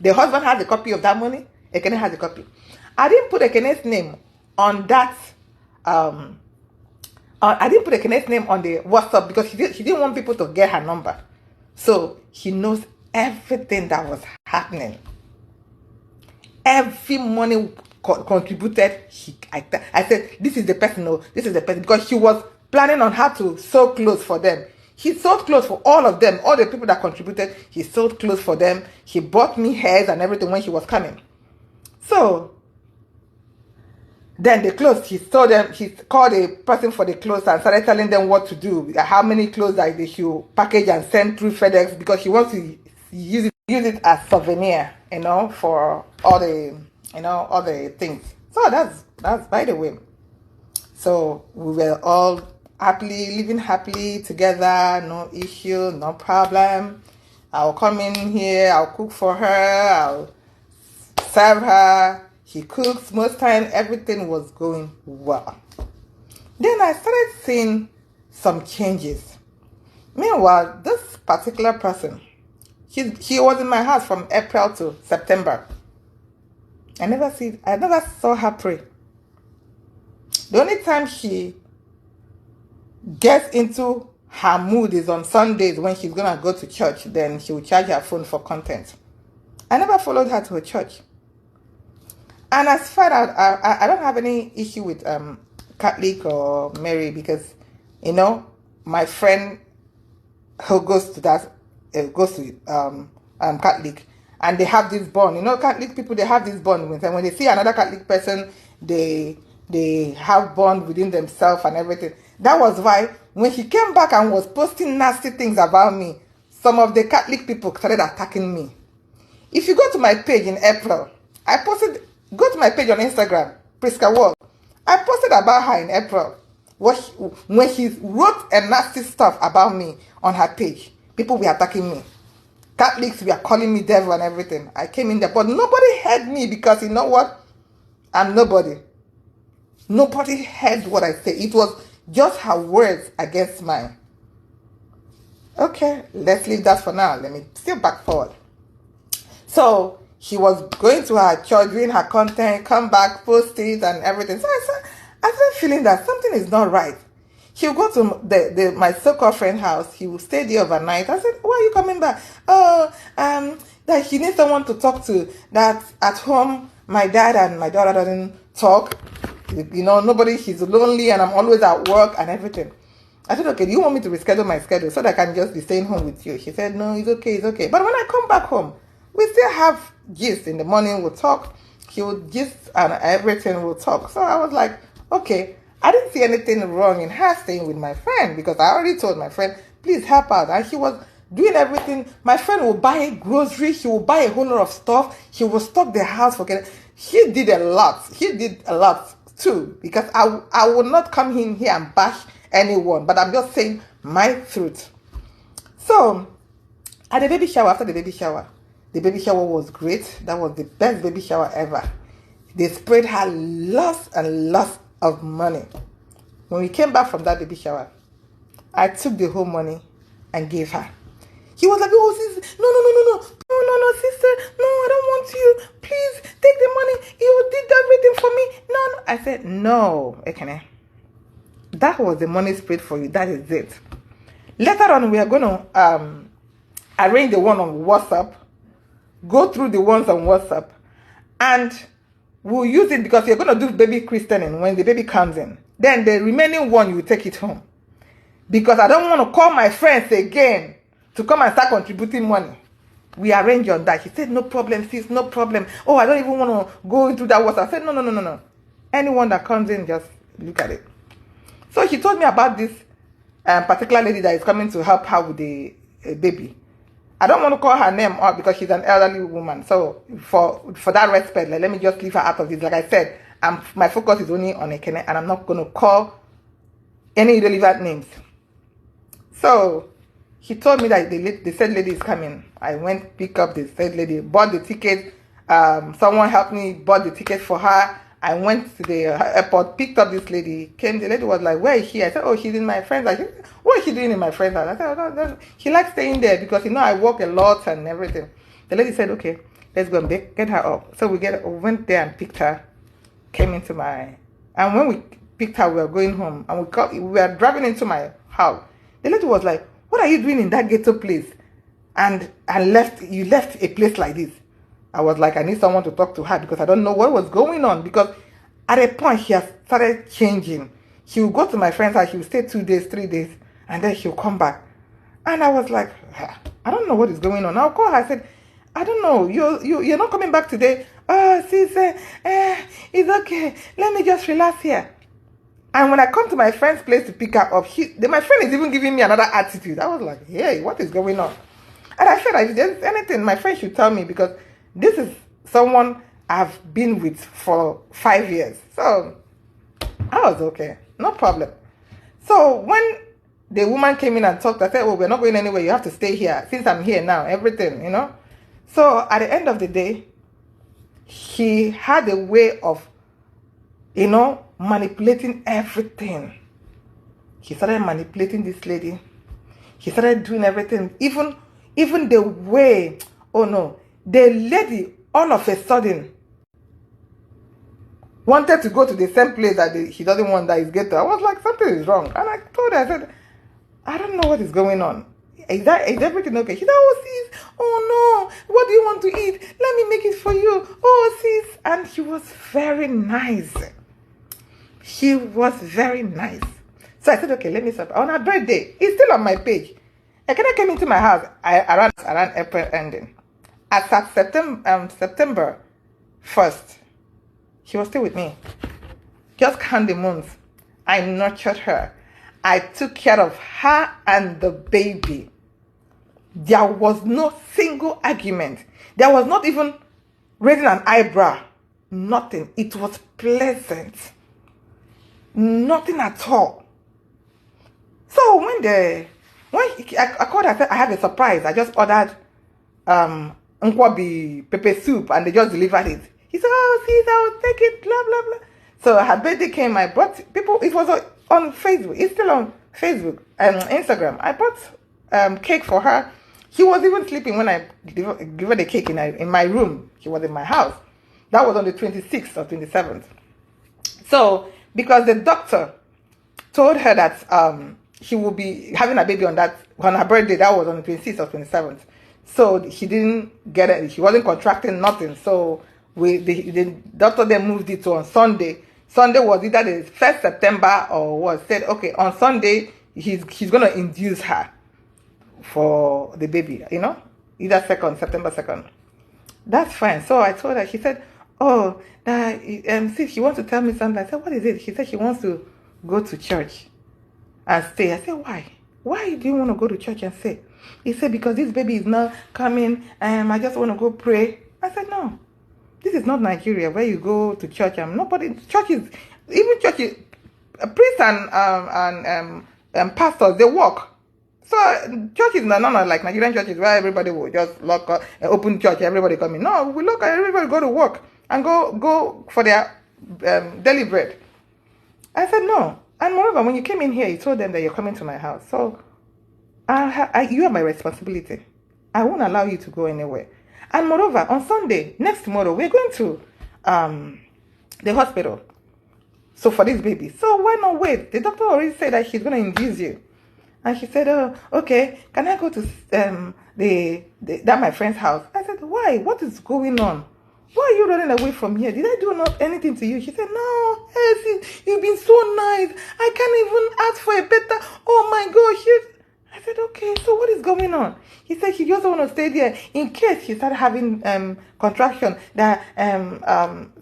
The husband has a copy of that money. Ekene has a copy. I didn't put Ekene's name on that. I didn't put Ekene's name on the WhatsApp because she didn't want people to get her number. So he knows everything that was happening. Every money contributed. I said, this is the person. No, this is the person, because she was planning on how to sew clothes for them. He sold clothes for all of them, all the people that contributed. He sold clothes for them. He bought me hairs and everything when she was coming. So Then the clothes, he called a person for the clothes and started telling them what to do, how many clothes that they should package and send through FedEx, because he wants to use it as souvenir, for all the things. So that's by the way. So we were all living happily together, no issue, no problem. I'll come in here, I'll cook for her, I'll serve her. He cooks most time, everything was going well. Then I started seeing some changes. Meanwhile, this particular person, he was in my house from April to September. I never saw her pray. The only time she gets into her mood is on Sundays when she's gonna go to church. Then she will charge her phone for content. I never followed her to a church. And as far as I don't have any issue with Catholic or Mary, because my friend who goes to Catholic, and they have this bond. Catholic people, they have this bond with them. When they see another Catholic person, they have bond within themselves and everything. That was why when she came back and was posting nasty things about me, some of the Catholic people started attacking me. If you go to my page in April, go to my page on Instagram, Priska Wall. I posted about her in April. When she wrote a nasty stuff about me on her page, people were attacking me. Catholics were calling me devil and everything. I came in there, but nobody heard me, because you know what? I'm nobody. Nobody heard what I said. It was just her words against mine. Okay, let's leave that for now. Let me still back forward. So she was going to her church, doing her content, come back, post it and everything. So I started feeling that something is not right. He would go to my so-called friend's house. He would stay there overnight. I said, why are you coming back? Oh, that he needs someone to talk to. That at home, my dad and my daughter doesn't talk. Nobody, he's lonely and I'm always at work and everything. I said, okay, do you want me to reschedule my schedule so that I can just be staying home with you? She said, no, it's okay. But when I come back home, we still have gist. In the morning, we'll talk. He would gist and everything, we'll talk. So I was like, okay. I didn't see anything wrong in her staying with my friend, because I already told my friend, please help out. And she was doing everything. My friend will buy groceries. She will buy a whole lot of stuff. She will stock the house for getting. He did a lot. He did a lot too, because I will not come in here and bash anyone, but I'm just saying my truth. So at the baby shower, after the baby shower was great. That was the best baby shower ever. They sprayed her lots and lots of money. When we came back from that baby shower, I took the whole money and gave her. He was like, oh, sister, no, sister, no, I don't want you. Please take the money. You did everything for me. No. I said, no, Ekene. That was the money sprayed for you. That is it. Later on, we are going to arrange the one on WhatsApp, go through the ones on WhatsApp, and we'll use it, because you're going to do baby christening when the baby comes in. Then the remaining one, you take it home. Because I don't want to call my friends again to come and start contributing money. We arrange on that. She said, no problem, sis, no problem. Oh, I don't even want to go into that WhatsApp. I said, no. Anyone that comes in, just look at it. So she told me about this particular lady that is coming to help her with the baby. I don't want to call her name out because she's an elderly woman. So for that respect, let me just leave her out of this. Like I said, my focus is only on Ekene, and I'm not going to call any irrelevant names. So he told me that the said lady is coming. I went pick up the said lady, bought the ticket. Someone helped me, bought the ticket for her. I went to the airport, picked up this lady, came. The lady was like, where is she? I said, oh, she's in my friend's house. What is she doing in my friend's house? I said, oh, no. She likes staying there because, I work a lot and everything. The lady said, okay, let's go and get her up. So we went there and picked her, came into and when we picked her, we were going home. And we were driving into my house. The lady was like, what are you doing in that ghetto place? And you left a place like this. I was like, I need someone to talk to her because I don't know what was going on. Because at a point, she has started changing. She will go to my friend's house. She will stay 2 days, 3 days, and then she'll come back. And I was like, I don't know what is going on. I'll call her. I said, I don't know. You're not coming back today. oh, sis, it's okay. Let me just relax here. And when I come to my friend's place to pick her up, my friend is even giving me another attitude. I was like, hey, what is going on? And I felt like if there's anything, my friend should tell me, because this is someone I've been with for 5 years. So I was okay, no problem. So when the woman came in and talked, I said, oh, we're not going anywhere. You have to stay here. Since I'm here now, everything, you know. So at the end of the day, he had a way of, you know, manipulating everything. He started manipulating this lady. He started doing everything. Even the way, oh no, the lady all of a sudden wanted to go to the same place that he doesn't want, that is ghetto. I was like, something is wrong. And I told her, I said, I don't know what is going on. Is everything okay? She said, oh sis, oh no, what do you want to eat? Let me make it for you. Oh sis. And he was very nice. He was very nice. So I said, okay, let me stop. On her birthday, it's still on my page. Ekene came into my house around April ending. As at September 1st, she was still with me. Just count the months. I nurtured her. I took care of her and the baby. There was no single argument. There was not even raising an eyebrow. Nothing. It was pleasant. Nothing at all. So when I called her, I said, I have a surprise. I just ordered nkwabi pepper soup and they just delivered it. He said, oh, sis, I will take it, blah, blah, blah. So her birthday came, I brought people, it was on Facebook. It's still on Facebook and Instagram. I bought cake for her. He was even sleeping when I gave her the cake in my room. He was in my house. That was on the 26th or 27th. So, because the doctor told her that she will be having a baby on her birthday, that was on the 26th or 27th. So he didn't get it. He wasn't contracting nothing. So the doctor then moved it to on Sunday. Sunday was either the 1st September or was said, okay, on Sunday, he's going to induce her for the baby, you know, either September 2nd. That's fine. So I told her, she said, oh, sis, she wants to tell me something. I said, what is it? She said she wants to go to church and stay. I said, why? Why do you want to go to church and stay? He said, because this baby is not coming and I just want to go pray. I said, no, this is not Nigeria where you go to church and nobody, churches, priests and pastors, they work. So churches are not like Nigerian churches where everybody will just lock up, open church, everybody come in. No, we look at everybody go to work and go for their daily bread. I said, no. And moreover, when you came in here, you told them that you're coming to my house. So you are my responsibility. I won't allow you to go anywhere. And moreover, on Sunday, next tomorrow, we're going to the hospital. So for this baby. So why not wait? The doctor already said that she's going to induce you. And she said, oh, okay, can I go to my friend's house? I said, why? What is going on? Why are you running away from here? Did I do anything to you? She said, no, Elsie, you've been so nice. I can't even ask for a better, oh my gosh. I said, okay, so what is going on? He said she just want to stay there in case she started having contraction, that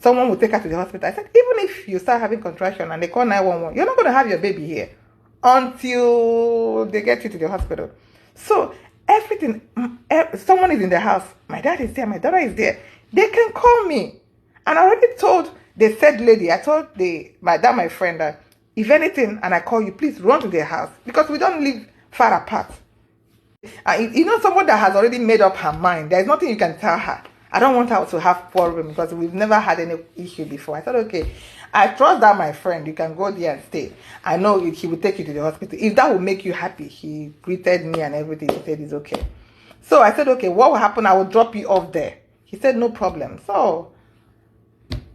someone will take her to the hospital. I said, even if you start having contraction and they call 911, you're not going to have your baby here until they get you to the hospital. So everything, someone is in the house. My dad is there. My daughter is there. They can call me. And I already told the said lady, I told my friend that if anything, and I call you, please run to their house because we don't live far apart. You know, someone that has already made up her mind, there's nothing you can tell her. I don't want her to have problem because we've never had any issue before. I thought, okay, I trust that my friend, you can go there and stay. I know he will take you to the hospital. If that will make you happy, he greeted me and everything. He said it's okay. So I said, okay, what will happen? I will drop you off there. He said, no problem. So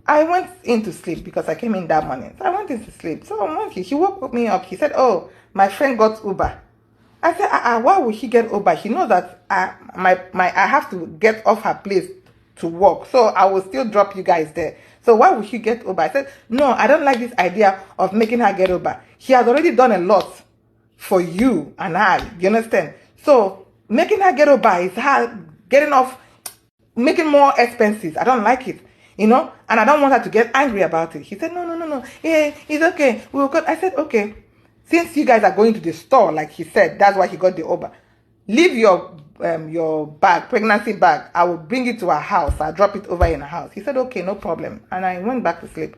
I went into sleep because I came in that morning. So I went into sleep. So monkey, he woke me up. He said, oh, my friend got Uber. I said, why would she get Uber? She knows that I have to get off her place to work. So I will still drop you guys there. So why would she get Uber? I said, no, I don't like this idea of making her get Uber. She has already done a lot for you and I. You understand? So making her get Uber is her getting off, making more expenses. I don't like it. And I don't want her to get angry about it. He said, no. Yeah, it's okay. We'll go. I said, okay. Since you guys are going to the store, like he said, that's why he got the Uber. Leave your bag, pregnancy bag. I will bring it to our house. I'll drop it over in her house. He said, okay, no problem. And I went back to sleep.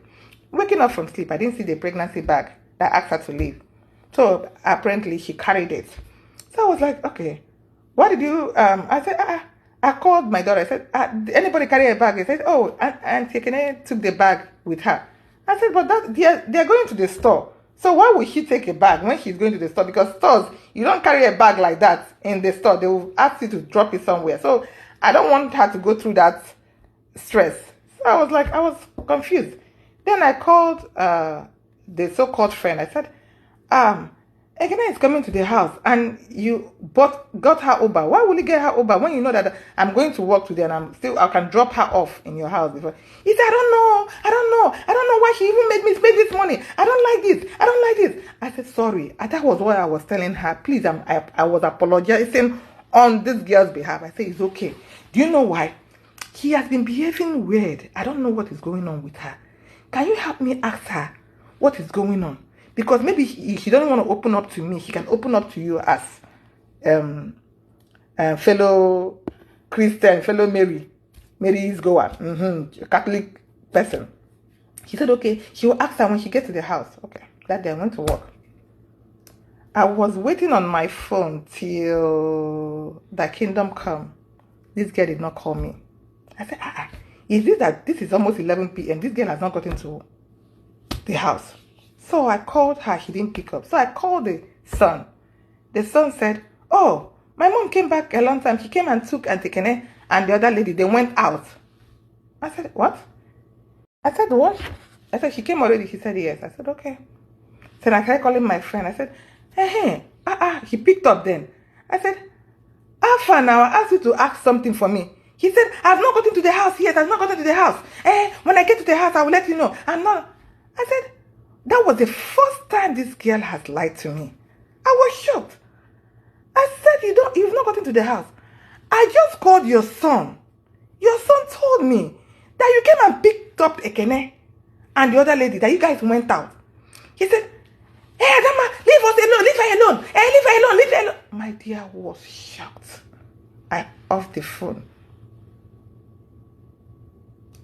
Waking up from sleep, I didn't see the pregnancy bag that I asked her to leave. So apparently she carried it. So I was like, okay, what did you, I said, I called my daughter. I said, did anybody carry a bag? He said, oh, and Ekene took the bag with her. I said, but they're going to the store. So why would she take a bag when she's going to the store? Because stores, you don't carry a bag like that in the store. They will ask you to drop it somewhere. So I don't want her to go through that stress. So I was confused. Then I called the so-called friend. I said, Ekene is coming to the house and you got her Uber. Why will you get her Uber when you know that I'm going to work today and I can drop her off in your house before? He said, I don't know why she even made me spend this money. I don't like this. I said, sorry. That was what I was telling her. Please, I was apologizing on this girl's behalf. I said, it's okay. Do you know why? She has been behaving weird. I don't know what is going on with her. Can you help me ask her what is going on? Because maybe she doesn't want to open up to me. She can open up to you as fellow Christian, fellow Mary's goer, Catholic person. She said, okay, she will ask her when she gets to the house. Okay, that day I went to work. I was waiting on my phone till the kingdom come. This girl did not call me. I said, is this that this is almost 11 p.m. This girl has not gotten to the house. So I called her, she didn't pick up. So I called the son. The son said, oh, my mom came back a long time. She came and took Auntie Ekene and the other lady. They went out. I said, what? I said, what? I said, she came already. She said, yes. I said, okay. Then I tried calling my friend. I said, hey. He picked up then. I said, Alpha, now I asked you to ask something for me. He said, I've not gotten to the house yet. I've not gotten to the house. When I get to the house, I will let you know. I said, that was the first time this girl has lied to me. I was shocked. I said, you've not gotten to the house. I just called your son. Your son told me that you came and picked up Ekene and the other lady, that you guys went out. He said, hey, Adama, leave us alone, leave her alone. Hey, leave her alone, leave her alone. My dear was shocked. I off the phone.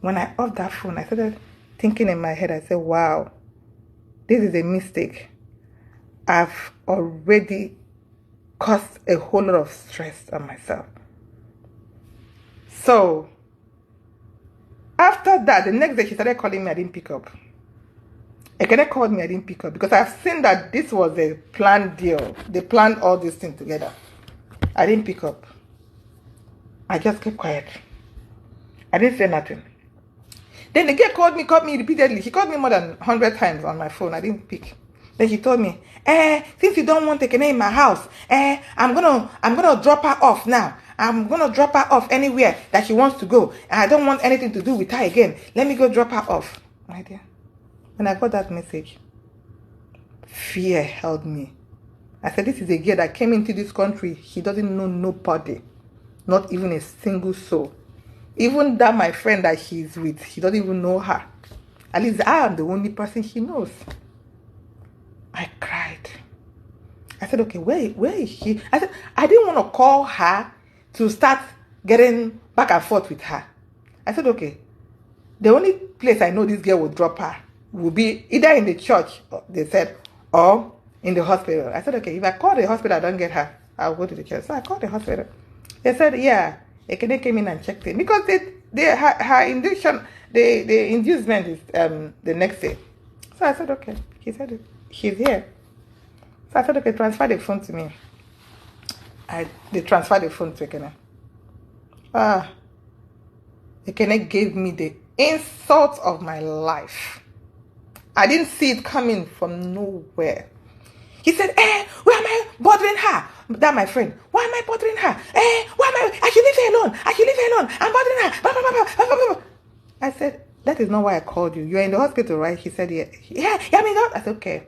When I off that phone, I started thinking in my head, I said, wow, this is a mistake. I've already caused a whole lot of stress on myself. So, after that, the next day she started calling me, I didn't pick up. Ekene called me, I didn't pick up because I've seen that this was a planned deal. They planned all these things together. I didn't pick up. I just kept quiet. I didn't say nothing. Then the girl called me repeatedly. She called me more than 100 times on my phone. I didn't pick. Then she told me, since you don't want Ekene in my house, I'm gonna drop her off now. I'm gonna drop her off anywhere that she wants to go. And I don't want anything to do with her again. Let me go drop her off. My dear. When I got that message, fear held me. I said, this is a girl that came into this country. She doesn't know nobody. Not even a single soul. Even that my friend that she's with, she doesn't even know her. At least I am the only person she knows. I cried. I said, okay, where is she? I said, I didn't want to call her to start getting back and forth with her. I said, okay, the only place I know this girl will drop her will be either in the church, they said, or in the hospital. I said, okay, if I call the hospital, I don't get her, I'll go to the church. So I called the hospital. They said, yeah, Ekene came in and checked it. Because her induction, the inducement is the next day. So I said, okay. He said, she's here. So I said, okay, transfer the phone to me. They transferred the phone to Ekene. Ekene gave me the insult of my life. I didn't see it coming from nowhere. He said, why am I bothering her? That my friend. Why am I bothering her? Why am I should leave her alone. I should leave her alone. I'm bothering her. I said, that is not why I called you. You're in the hospital, right? He said, yeah. I said, okay.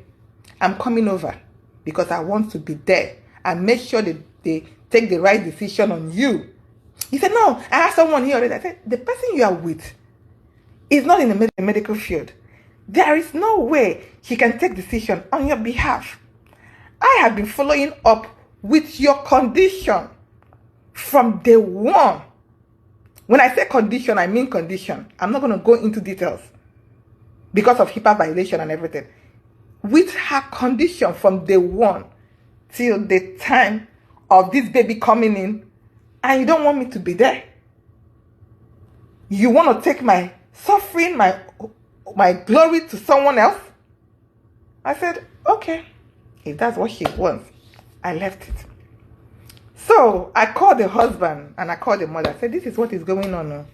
I'm coming over because I want to be there and make sure that they take the right decision on you. He said, no, I have someone here already. I said, the person you are with, is not in the medical field. There is no way he can take decision on your behalf. I have been following up with your condition from day one. When I say condition, I mean condition. I'm not going to go into details because of HIPAA violation and everything. With her condition from day one till the time of this baby coming in, and you don't want me to be there. You want to take my suffering, my glory to someone else? I said, okay, if that's what she wants. I left it. So I called the husband and I called the mother. I said, this is what is going on.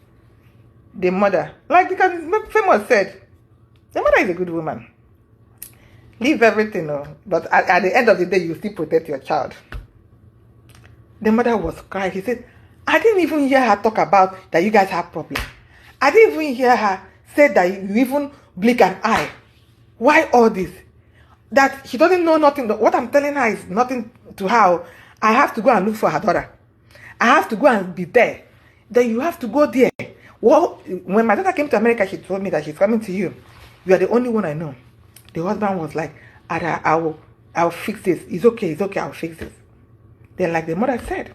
The mother, like, because famous said, the mother is a good woman. Leave everything, but at the end of the day, you still protect your child. The mother was crying. He said, I didn't even hear her talk about that you guys have problems. I didn't even hear her say that you even blink an eye. Why all this? That she doesn't know nothing. What I'm telling her is nothing to her. I have to go and look for her daughter. I have to go and be there. Then you have to go there. Well, when my daughter came to America, she told me that she's coming to you. You are the only one I know. The husband was like, I'll fix this. It's okay, I'll fix this. Then, like the mother said,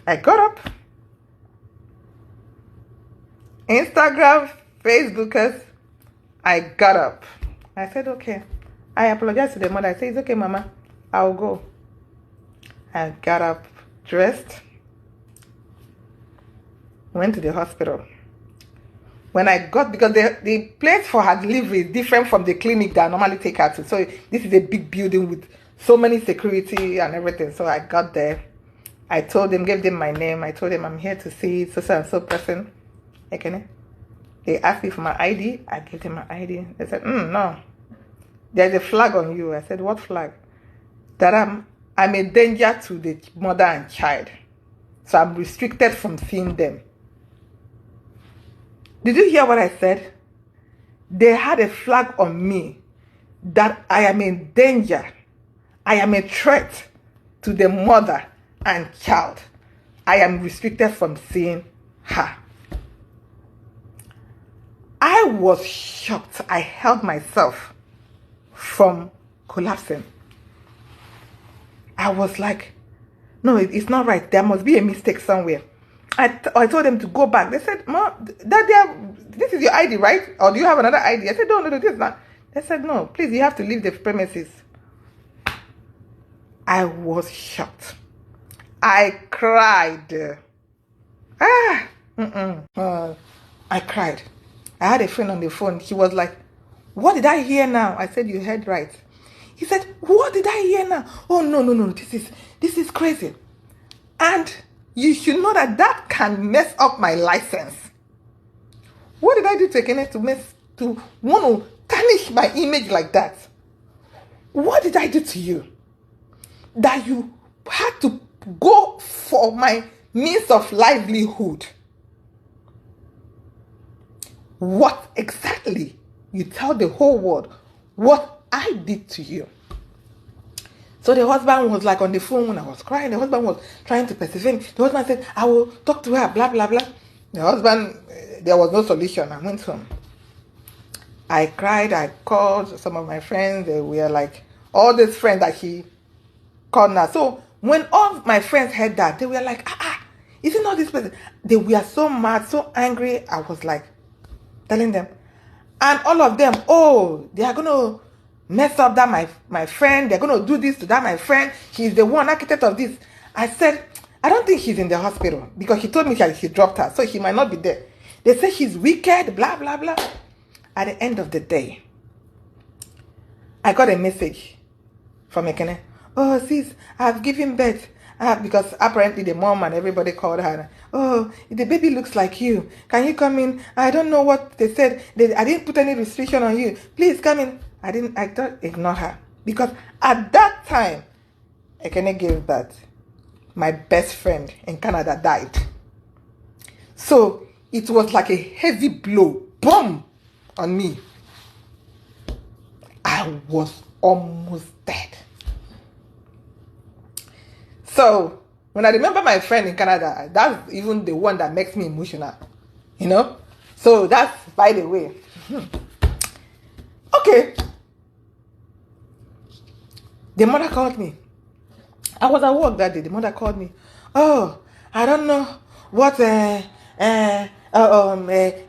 I got up. Instagram, Facebookers, I got up. I said, okay. I apologized to the mother. I said, it's okay, Mama. I'll go. I got up, dressed, went to the hospital. When I got, because the place for her delivery is different from the clinic that I normally take her to. So this is a big building with so many security and everything. So I got there. I told them, gave them my name. I told them I'm here to see so and so person. Ekene. They asked me for my ID. I gave them my ID. They said, no. There's a flag on you. I said, what flag? That I'm a danger to the mother and child. So I'm restricted from seeing them. Did you hear what I said? They had a flag on me that I am in danger. I am a threat to the mother and child. I am restricted from seeing her. I was shocked. I held myself from collapsing. I was like, no, it's not right. There must be a mistake somewhere. I told them to go back. They said, Mom, this is your ID, right? Or do you have another ID? I said, no, this is not. They said, no, please, you have to leave the premises. I was shocked. I cried. I cried. I had a friend on the phone. He was like, what did I hear now? I said, you heard right. He said, what did I hear now? Oh, no, this is crazy. And you should know that can mess up my license. What did I do to Ekene to want to tarnish my image like that? What did I do to you? That you had to go for my means of livelihood? What exactly? You tell the whole world what I did to you. So the husband was like on the phone when I was crying. The husband was trying to persevere. The husband said, I will talk to her, blah, blah, blah. The husband, there was no solution. I went home. I cried. I called some of my friends. They were like, all these friends that he called now. So when all my friends heard that, they were like, is it not this person? They were so mad, so angry. I was like, telling them. And all of them, they are going to mess up that my friend. They're going to do this to that my friend. He's the one architect of this. I said, I don't think he's in the hospital because he told me he dropped her. So he might not be there. They say she's wicked, blah, blah, blah. At the end of the day, I got a message from Ekene. Oh, sis, I've given birth. Because apparently the mom and everybody called her. Oh, the baby looks like you. Can you come in? I don't know what they said. I didn't put any restriction on you. Please come in. I thought ignore her. Because at that time, Ekene gave birth. My best friend in Canada died. So it was like a heavy blow. Boom! On me. I was almost dead. So, when I remember my friend in Canada, that's even the one that makes me emotional, So that's by the way. Okay. The mother called me. I was at work that day. The mother called me. Oh, I don't know what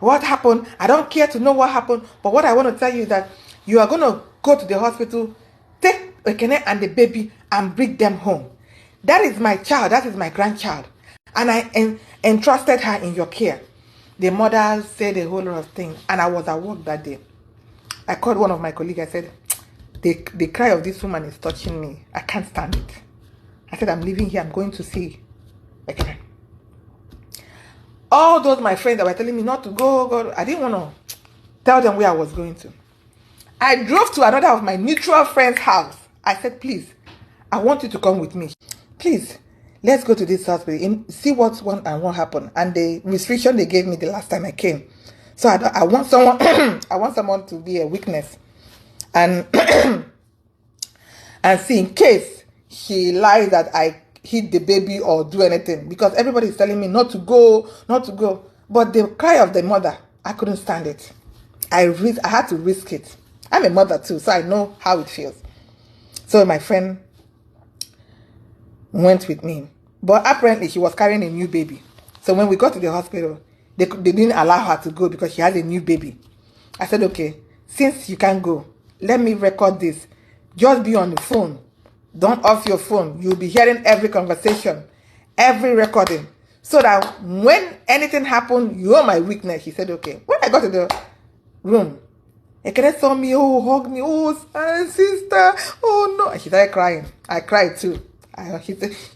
what happened. I don't care to know what happened. But what I want to tell you is that you are going to go to the hospital, take Ekene and the baby and bring them home. That is my child. That is my grandchild. And I entrusted her in your care. The mother said a whole lot of things. And I was at work that day. I called one of my colleagues. I said, the cry of this woman is touching me. I can't stand it. I said, I'm leaving here. I'm going to see Ekene. All those my friends that were telling me not to go, I didn't want to tell them where I was going to. I drove to another of my mutual friend's house. I said, please, I want you to come with me. Please, let's go to this hospital and see what happened. And the restriction they gave me the last time I came. So I want someone I want someone to be a witness. And and see in case she lies that I hit the baby or do anything, because everybody is telling me not to go. But the cry of the mother, I couldn't stand it. I had to risk it. I'm a mother too, so I know how it feels. So my friend went with me, but apparently she was carrying a new baby. So when we got to the hospital, they didn't allow her to go because she had a new baby. I said, okay, since you can't go, let me record this. Just be on the phone. Don't off your phone. You'll be hearing every conversation, every recording, so that when anything happened, you're my witness. She said, okay. When I got to the room, Ekene saw me, hugged me, sister, no. And she started crying. I cried too.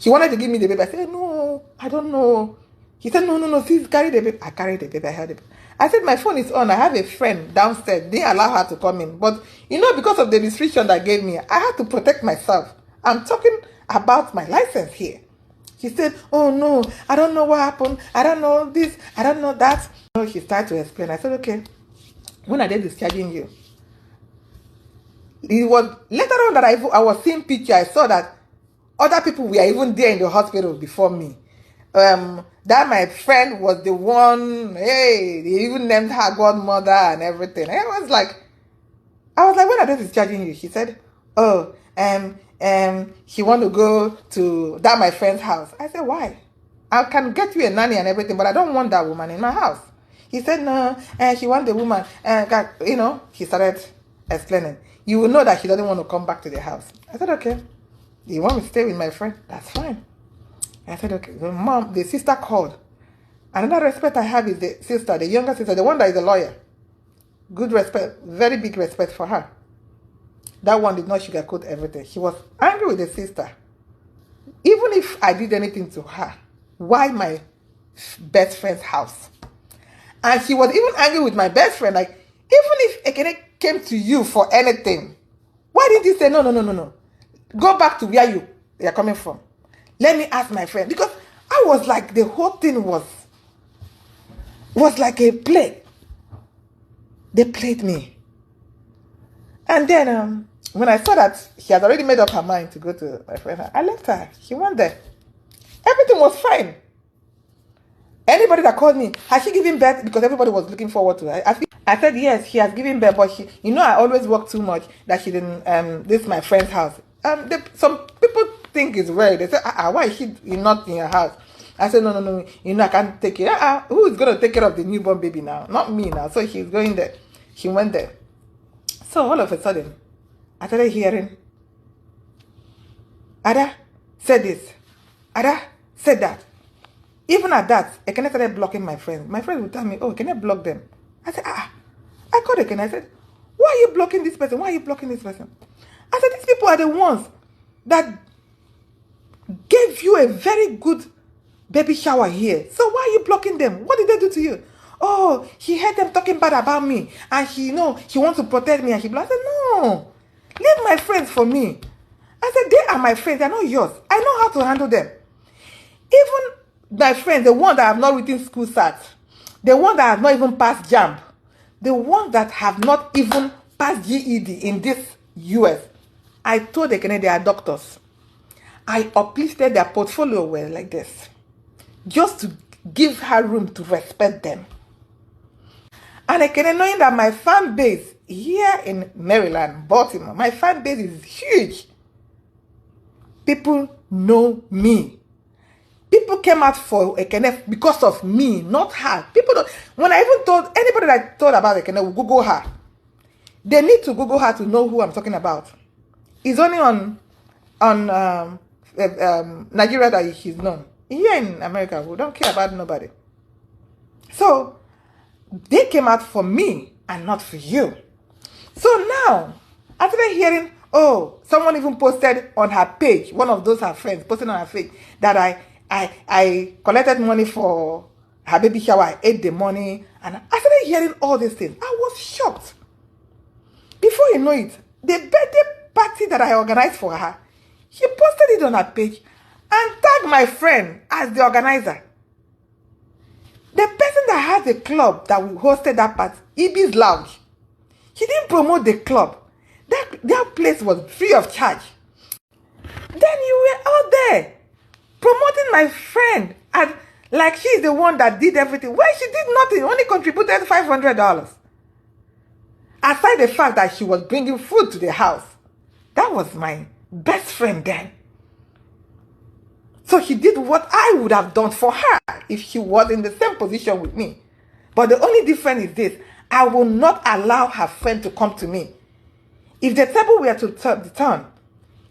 She wanted to give me the baby. I said, no, I don't know. He said, no, please carry the baby. I carried the baby. I held it. I said, my phone is on. I have a friend downstairs. Didn't allow her to come in. But, because of the restriction that gave me, I had to protect myself. I'm talking about my license here. She said, oh, no, I don't know what happened. I don't know this. I don't know that. She started to explain. I said, okay, when are they discharging you? It was later on that I was seeing picture. I saw that other people were even there in the hospital before me. That my friend was the one, they even named her godmother and everything. And I was like, when are they discharging you? She said, she want to go to that my friend's house. I said, why? I can get you a nanny and everything, but I don't want that woman in my house. He said, no, she want the woman. He started explaining. You will know that she doesn't want to come back to the house. I said, okay. You want me to stay with my friend? That's fine. I said, okay. The mom, the sister called. Another respect I have is the sister, the younger sister, the one that is a lawyer. Good respect, very big respect for her. That one did not sugarcoat everything. She was angry with the sister. Even if I did anything to her, why my best friend's house? And she was even angry with my best friend. Like, even if Ekene came to you for anything, why didn't you say, no. Go back to where you are coming from. Let me ask my friend. Because I was like, the whole thing was like a play. They played me. And then when I saw that she had already made up her mind to go to my friend, I left her. She went there. Everything was fine. Anybody that called me, has she given birth? Because everybody was looking forward to her. I said, yes, she has given birth, but she, I always work too much that she didn't, this is my friend's house. Some people think it's weird. They say, why is she not in your house? I said, no, I can't take it. Who is going to take care of the newborn baby now? Not me now. So she's going there. She went there. So all of a sudden, I started hearing, Ada said this. Ada said that. Even at that, Ekene started blocking my friends. My friends would tell me, can I block them? I said, I called Ekene. I said, why are you blocking this person? Why are you blocking this person? I said, these people are the ones that gave you a very good baby shower here. So why are you blocking them? What did they do to you? Oh, she heard them talking bad about me. And she wants to protect me. And she blocked. I said, no. Leave my friends for me. I said, they are my friends. They're not yours. I know how to handle them. Even my friends, the one that have not written school sat, the one that have not even passed JAMB, the one that have not even passed GED in this US, I told Ekene they are doctors. I uplifted their portfolio well like this, just to give her room to respect them. And Ekene, knowing that my fan base here in Maryland, Baltimore, my fan base is huge. People know me. People came out for Ekene because of me, not her. People don't. When I even told anybody that I told about Ekene will Google her. They need to Google her to know who I'm talking about. It's only on Nigeria that she's known. Here in America, we don't care about nobody. So they came out for me and not for you. So now, after hearing, oh, someone even posted on her page, one of those her friends posted on her page that I collected money for her baby shower, I ate the money, and I started hearing all these things. I was shocked. Before you know it, the birthday party that I organized for her, she posted it on her page and tagged my friend as the organizer. The person that had the club that we hosted that party, Ibis Lounge, she didn't promote the club. That place was free of charge. Then you were out there promoting my friend and like she's the one that did everything. Well, she did nothing, only contributed $500. Aside the fact that she was bringing food to the house. That was my best friend then. So she did what I would have done for her if she was in the same position with me. But the only difference is this. I will not allow her friend to come to me. If the table were to turn,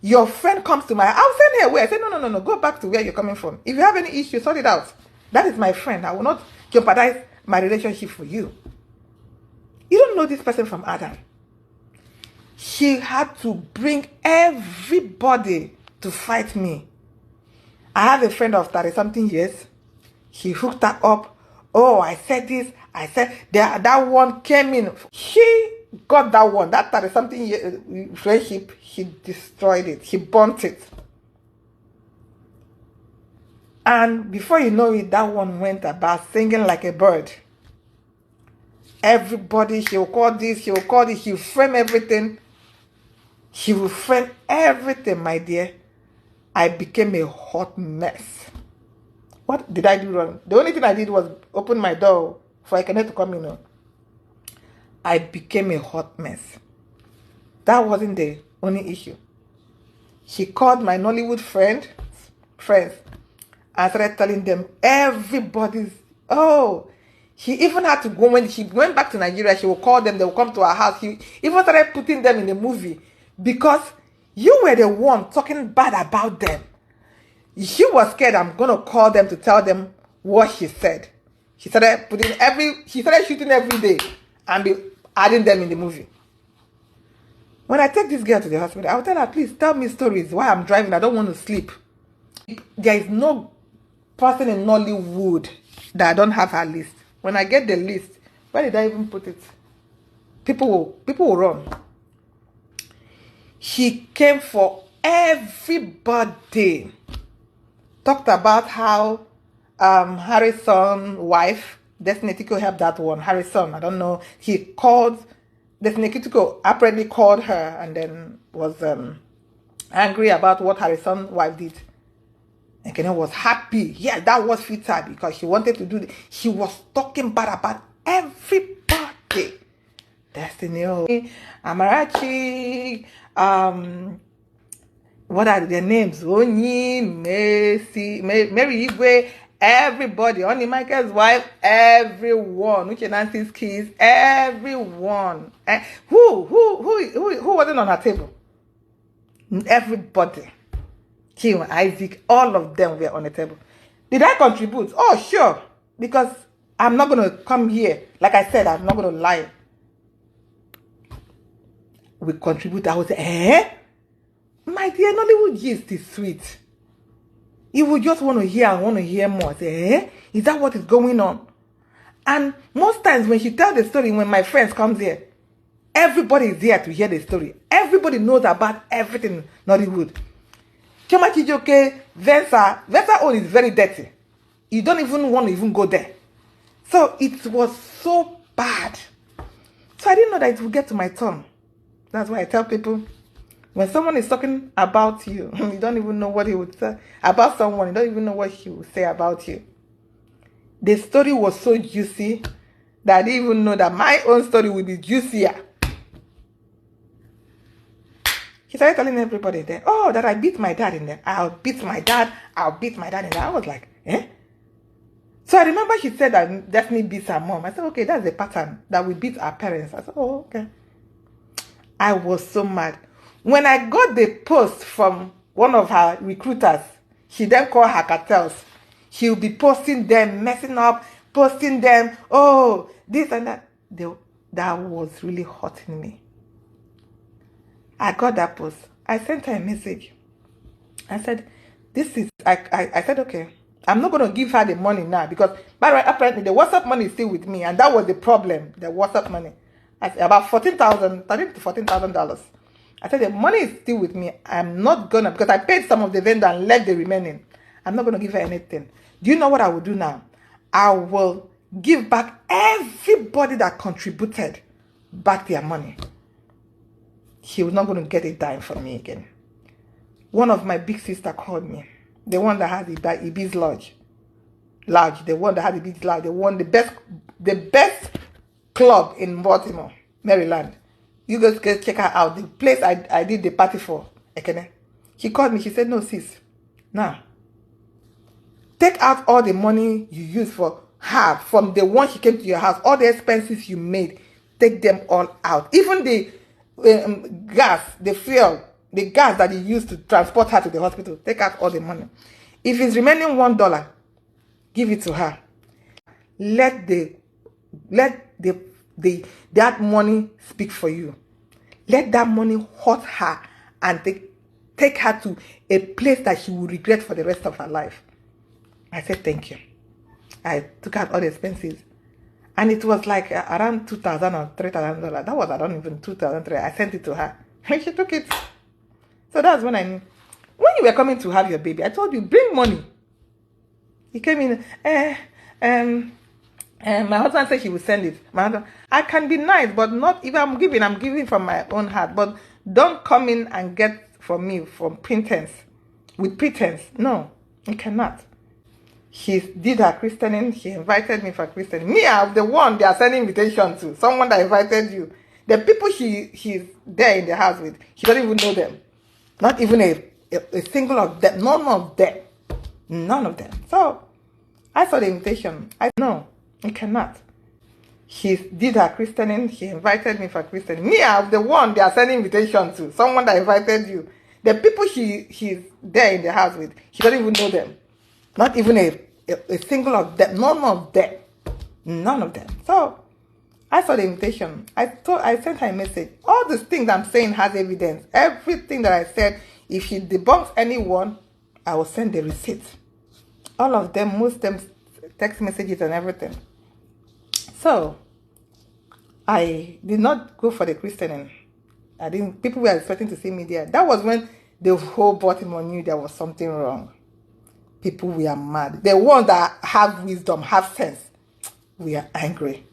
your friend comes to my house, I'll send her away. I say, no, go back to where you're coming from. If you have any issue, sort it out. That is my friend. I will not jeopardize my relationship for you. You don't know this person from Adam. She had to bring everybody to fight me. I have a friend of 30-something years. She hooked her up. Oh, I said this. I said that one came in. She got that one. That 30-something year friendship, she destroyed it. She burnt it. And before you know it, that one went about singing like a bird. Everybody, she will call this, she will call this, she will frame everything. She will frame everything, my dear. I became a hot mess. What did I do wrong? The only thing I did was open my door for Ekene to come in. I became a hot mess. That wasn't the only issue. She called my Nollywood friends and started telling them everybody's, oh, she even had to go, when she went back to Nigeria, she will call them, they will come to her house. She even started putting them in the movie because you were the one talking bad about them. She was scared I'm going to call them to tell them what she said. She started shooting every day and be adding them in the movie. When I take this girl to the hospital, I'll tell her, please tell me stories while I'm driving. I don't want to sleep. There is no person in Nollywood that I don't have her list. When I get the list, where did I even put it? People will run. She came for everybody. Talked about how Harrison's wife, Destiny Tiko helped that one. Harrison, I don't know. He called, Destiny Tiko apparently called her and then was angry about what Harrison's wife did. And Ekene was happy. Yeah, that was fit her because she wanted to do it. She was talking bad about everybody. Destiny, Amarachi, what are their names? Onyi, Messi, Mary Igwe, everybody. Only Michael's wife, everyone. Uche Nancy's kids, everyone. Who wasn't on her table? Everybody. Kim, Isaac, all of them were on the table. Did I contribute? Oh, sure. Because I'm not going to come here. Like I said, I'm not going to lie. We contribute. I would say, my dear, Nollywood gist is sweet. You would just want to hear and want to hear more. I say, is that what is going on? And most times when she tells the story, when my friends come here, everybody is there to hear the story. Everybody knows about everything in Nollywood. Chioma Chijioke, Venza own is very dirty. You don't even want to even go there. So it was so bad. So I didn't know that it would get to my tongue. That's why I tell people, when someone is talking about you, you don't even know what he would say about someone. You don't even know what he would say about you. The story was so juicy that I didn't even know that my own story would be juicier. He started telling everybody then, oh, that I beat my dad in there. I'll beat my dad in there. I was like, eh? So I remember she said that Destiny beats her mom. I said, okay, that's the pattern, that we beat our parents. I said, oh, okay. I was so mad. When I got the post from one of her recruiters, she then called her cartels. She'll be posting them, messing up, posting them, oh, this and that. That was really hurting me. I got that post. I sent her a message. I said, I said, okay, I'm not going to give her the money now because, by the way, apparently the WhatsApp money is still with me, and that was the problem, the WhatsApp money. About $13,000 to $14,000. I said, the money is still with me. I'm not going to, because I paid some of the vendor and left the remaining. I'm not going to give her anything. Do you know what I will do now? I will give back everybody that contributed back their money. She was not going to get a dime from me again. One of my big sister called me. The one that has the Ibis Lodge. The one that has the Ibis Lodge. The one, the best club in Baltimore, Maryland. You guys can check her out. The place I did the party for, Ekene. She called me. She said, no, sis. Now, take out all the money you used for her from the one she came to your house. All the expenses you made. Take them all out. Even the gas, the fuel, the gas that you used to transport her to the hospital. Take out all the money. If it's remaining $1, give it to her. Let that money speak for you. Let that money hurt her and take her to a place that she will regret for the rest of her life. I said, thank you. I took out all the expenses. And it was like around $2,000 or $3,000. That was around even $2,300. I sent it to her. And she took it. So that's when I knew. When you were coming to have your baby, I told you, bring money. He came in, my husband said he would send it. My husband, I can be nice, but not if I'm giving from my own heart. But don't come in and get from me with pretense. No, you cannot. She did her christening. She invited me for christening. Me, I'm the one they are sending invitation to. Someone that invited you. The people she's there in the house with, she doesn't even know them. Not even a single of them. None of them. None of them. So, I saw the invitation. I know, you cannot. She did her christening. She invited me for christening. Me, I'm the one they are sending invitation to. Someone that invited you. The people she's there in the house with, she doesn't even know them. Not even a single of them. None of them. None of them. So, I saw the invitation. I sent her a message. All these things I'm saying has evidence. Everything that I said, if she debunks anyone, I will send the receipt. All of them, most of them, text messages and everything. So, I did not go for the christening. People were expecting to see me there. That was when the whole Baltimore knew there was something wrong. People were mad. The ones that have wisdom, have sense, we are angry.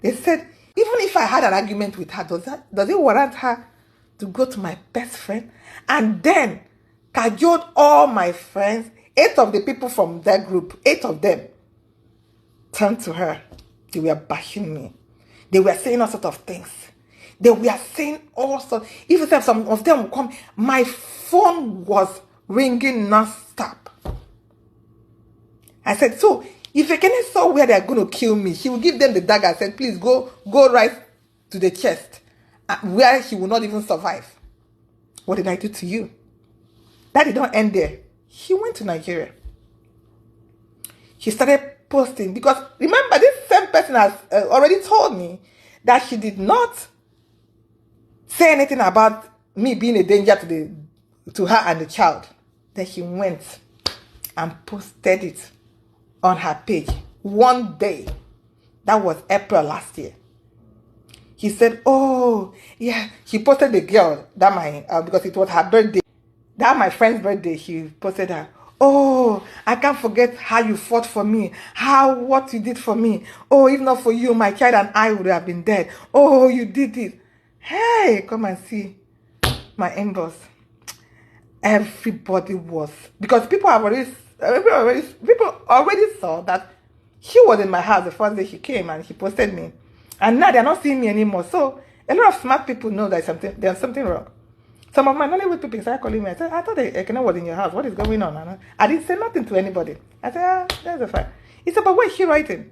They said, even if I had an argument with her, does it warrant her to go to my best friend and then cajoled all my friends? 8 of the people from that group, 8 of them, turned to her. They were bashing me. They were saying all sorts of things. They were saying all sorts. Even some of them would come, my phone was ringing non-stop. I said, so if Ekene saw where they're going to kill me, she will give them the dagger and said, please go right to the chest, where she will not even survive. What did I do to you? That did not end there. She went to Nigeria. She started posting, because remember, this same person has already told me that she did not say anything about me being a danger to her and the child. Then she went and posted it on her page one day. That was April last year. He said, oh, yeah. She posted the girl, because it was her birthday. That my friend's birthday, she posted her. Oh, I can't forget how you fought for me. What you did for me. Oh, if not for you, my child and I would have been dead. Oh, you did it. Hey, come and see my inbox. Everybody was, because people already saw that She was in my house the first day she came and she posted me. And now they're not seeing me anymore. So a lot of smart people know that there's something wrong. Some of my Nollywood people started calling me. I said, I thought Ekene was in your house. What is going on? And I didn't say nothing to anybody. I said, that's a fact. He said, but what is she writing?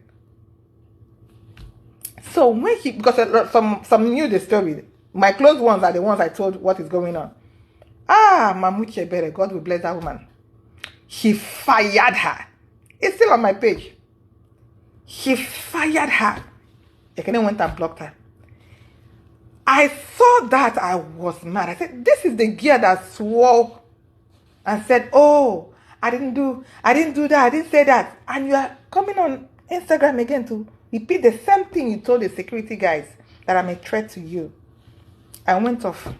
So when because some knew the story. My close ones are the ones I told what is going on. Mamuche Bere, God will bless that woman. He fired her. It's still on my page. He fired her. Ekene went and blocked her. I saw that, I was mad. I said, this is the girl that swore and said, oh, I didn't do that, I didn't say that. And you are coming on Instagram again to repeat the same thing you told the security guys, that I'm a threat to you. I went off.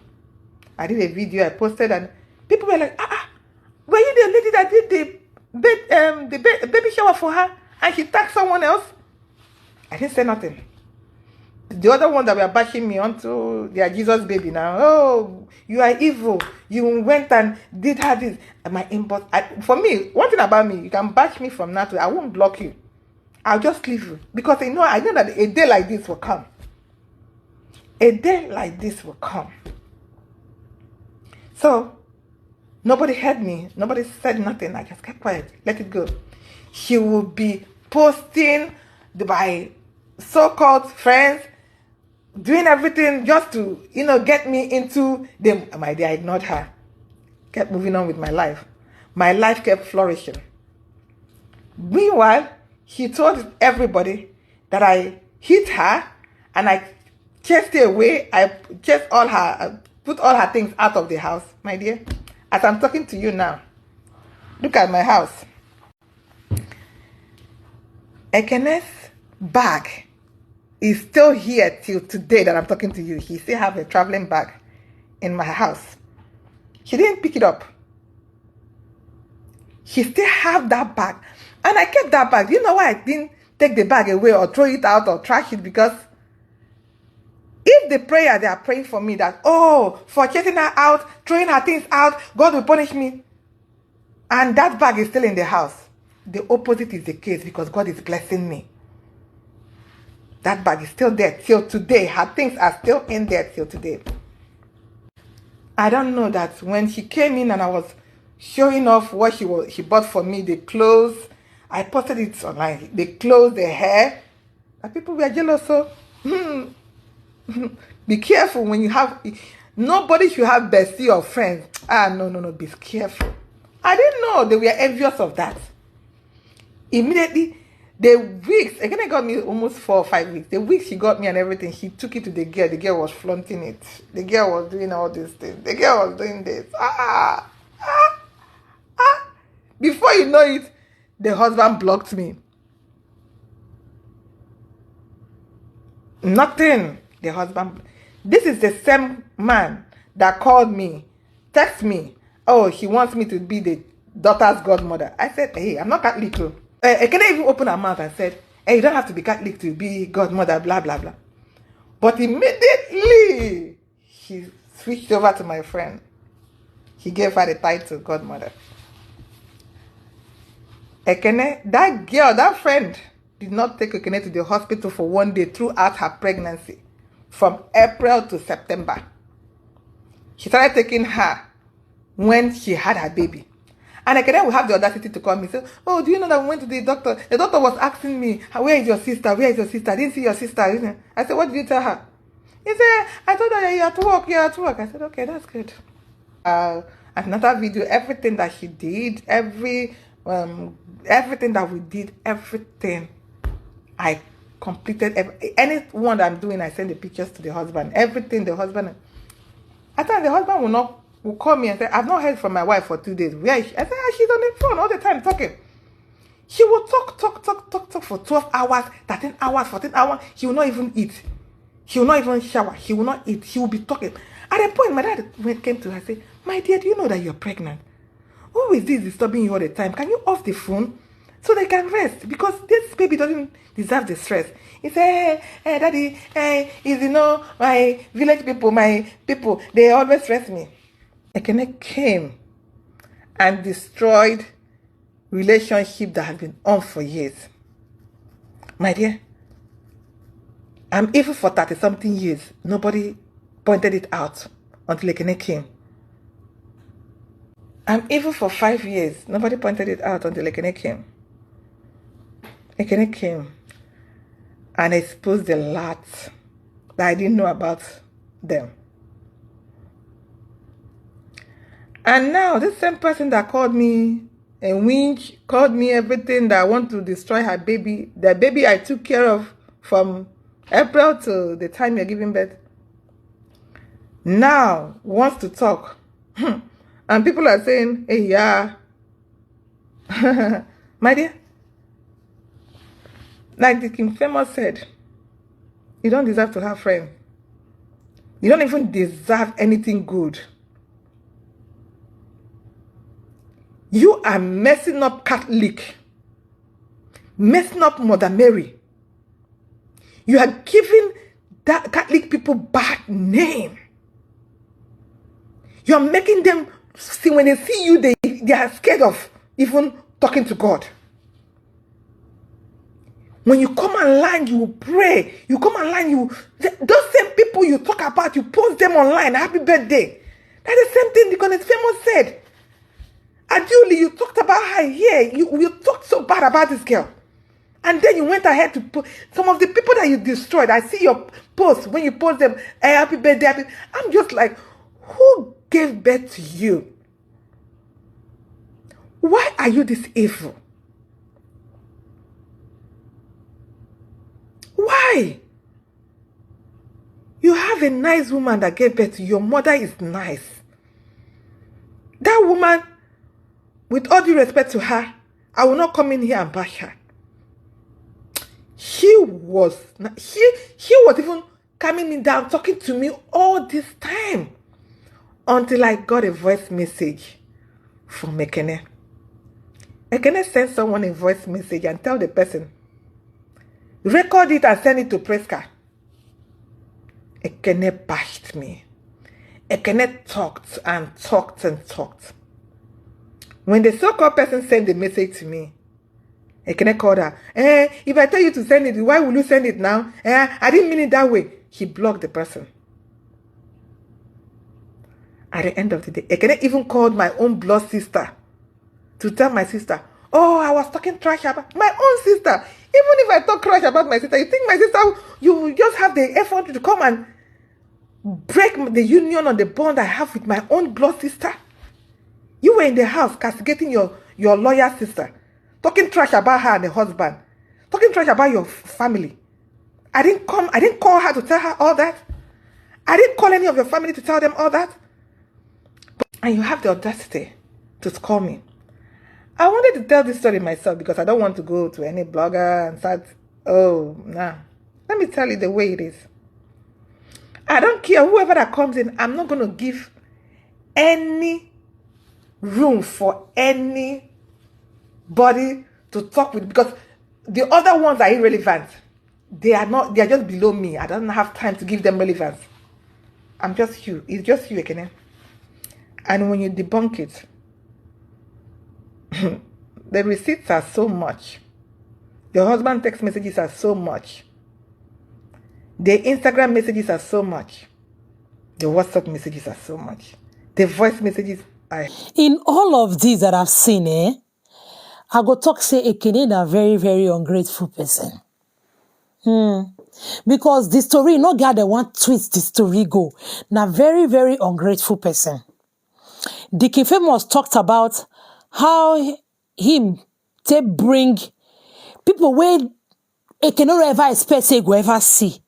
I did a video, I posted, and people were like, were you the lady that did the baby shower for her and she tagged someone else? I didn't say nothing. The other one that were bashing me onto their Jesus baby now. Oh, you are evil. You went and did her this. And my inbox. For me, one thing about me, you can bash me from now to, I won't block you. I'll just leave you. Because I know that a day like this will come. A day like this will come. So, nobody heard me. Nobody said nothing. I just kept quiet. Let it go. She will be posting my so-called friends, doing everything just to, get me into them. My dear, I ignored her. Kept moving on with my life. My life kept flourishing. Meanwhile, she told everybody that I hit her and I chased her away. I chased put all her things out of the house, my dear. As I'm talking to you now, look at my house. Ekene's bag is still here till today that I'm talking to you. He still have a traveling bag in my house. She didn't pick it up. She still have that bag. And I kept that bag. You know why I didn't take the bag away or throw it out or trash it? Because if the prayer they are praying for me that, for chasing her out, throwing her things out, God will punish me, and that bag is still in the house, the opposite is the case, because God is blessing me. That bag is still there till today. Her things are still in there till today. I don't know that when she came in and I was showing off what she bought for me, the clothes, I posted it online. The clothes, the hair, and people were jealous. So be careful when you have. Nobody should have bestie or friends. No. Be careful. I didn't know they were envious of that. Immediately, the weeks, Ekene got me almost 4 or 5 weeks. The weeks she got me and everything, she took it to the girl. The girl was flaunting it. The girl was doing all these things. The girl was doing this. Before you know it, the husband blocked me. Nothing. The husband. This is the same man that called me, text me. Oh, he wants me to be the daughter's godmother. I said, hey, I'm not Catholic too. Ekene even opened her mouth and said, hey, you don't have to be Catholic to be godmother, blah, blah, blah. But immediately, she switched over to my friend. He gave her the title godmother. Ekene, that girl, that friend, did not take Ekene to the hospital for 1 day throughout her pregnancy, from April to September. She started taking her when she had her baby. And Ekene will have the audacity to call me and say, oh, do you know that we went to the doctor? The doctor was asking me, where is your sister? Where is your sister? I didn't see your sister. I said, what did you tell her? He said, I told her you're at work, you're at work. I said, okay, that's good. Another video, everything that she did, everything that we did, everything. I completed anyone that I'm doing, I send the pictures to the husband. Everything the husband. I thought the husband will call me and say, I've not heard from my wife for 2 days. Where is she? I said, she's on the phone all the time talking. She will talk for 12 hours, 13 hours, 14 hours. She will not even eat. She will not even shower. She will not eat. She will be talking. At a point, my dad came to her and said, my dear, do you know that you're pregnant? Who is this disturbing you all the time? Can you off the phone so they can rest? Because this baby doesn't deserve the stress. He said, hey, daddy, my village people, my people, they always stress me. Ekene came and destroyed relationship that had been on for years. My dear, I'm evil for 30-something years. Nobody pointed it out until Ekene came. I'm evil for 5 years. Nobody pointed it out until Ekene came. Ekene came and exposed a lot that I didn't know about them. And now, this same person that called me a winch, called me everything, that I want to destroy her baby, the baby I took care of from April to the time you're giving birth, now wants to talk. And people are saying, hey, yeah. My dear, like the King Famous said, you don't deserve to have friends. You don't even deserve anything good. You are messing up Catholic, messing up Mother Mary. You are giving that Catholic people bad name. You're making them see, when they see you, they are scared of even talking to God. When you come online, you pray. You come online, those same people you talk about, you post them online. Happy birthday. That's the same thing the Ekene Famous said. Aduli, you talked about her here. You talked so bad about this girl. And then you went ahead to put some of the people that you destroyed. I see your posts when you post them, hey, happy birthday, happy. I'm just like, who gave birth to you? Why are you this evil? Why? You have a nice woman that gave birth to you. Your mother is nice. That woman, with all due respect to her, I will not come in here and bash her. She was even coming me down, talking to me all this time, until I got a voice message from Ekene. Ekene sent someone a voice message and tell the person, record it and send it to Preska. Ekene bashed me. Ekene talked and talked and talked. When the so-called person sent the message to me, Ekene called her. If I tell you to send it, why will you send it now? I didn't mean it that way. He blocked the person. At the end of the day, Ekene even called my own blood sister to tell my sister, oh, I was talking trash about my own sister. Even if I talk trash about my sister, you think my sister, you just have the effort to come and break the union or the bond I have with my own blood sister? You were in the house castigating your lawyer sister, talking trash about her and the husband, talking trash about your family. I didn't call her to tell her all that. I didn't call any of your family to tell them all that. And you have the audacity to call me. I wanted to tell this story myself because I don't want to go to any blogger and start, oh, nah. Let me tell you the way it is. I don't care whoever that comes in. I'm not going to give any room for anybody to talk with, because the other ones are irrelevant. They are just below me. I don't have time to give them relevance. I'm just you. It's just you, Ekene. And when you debunk it, the receipts are so much. Your husband text messages are so much. The Instagram messages are so much. The WhatsApp messages are so much. The voice messages are... In all of these that I've seen, I go talk say Ekene na very, very ungrateful person. Because the story, no girl that want twist the story go. Na very, very ungrateful person. The King Famous talked about how him to bring people where Ekene no ever expect say go ever see.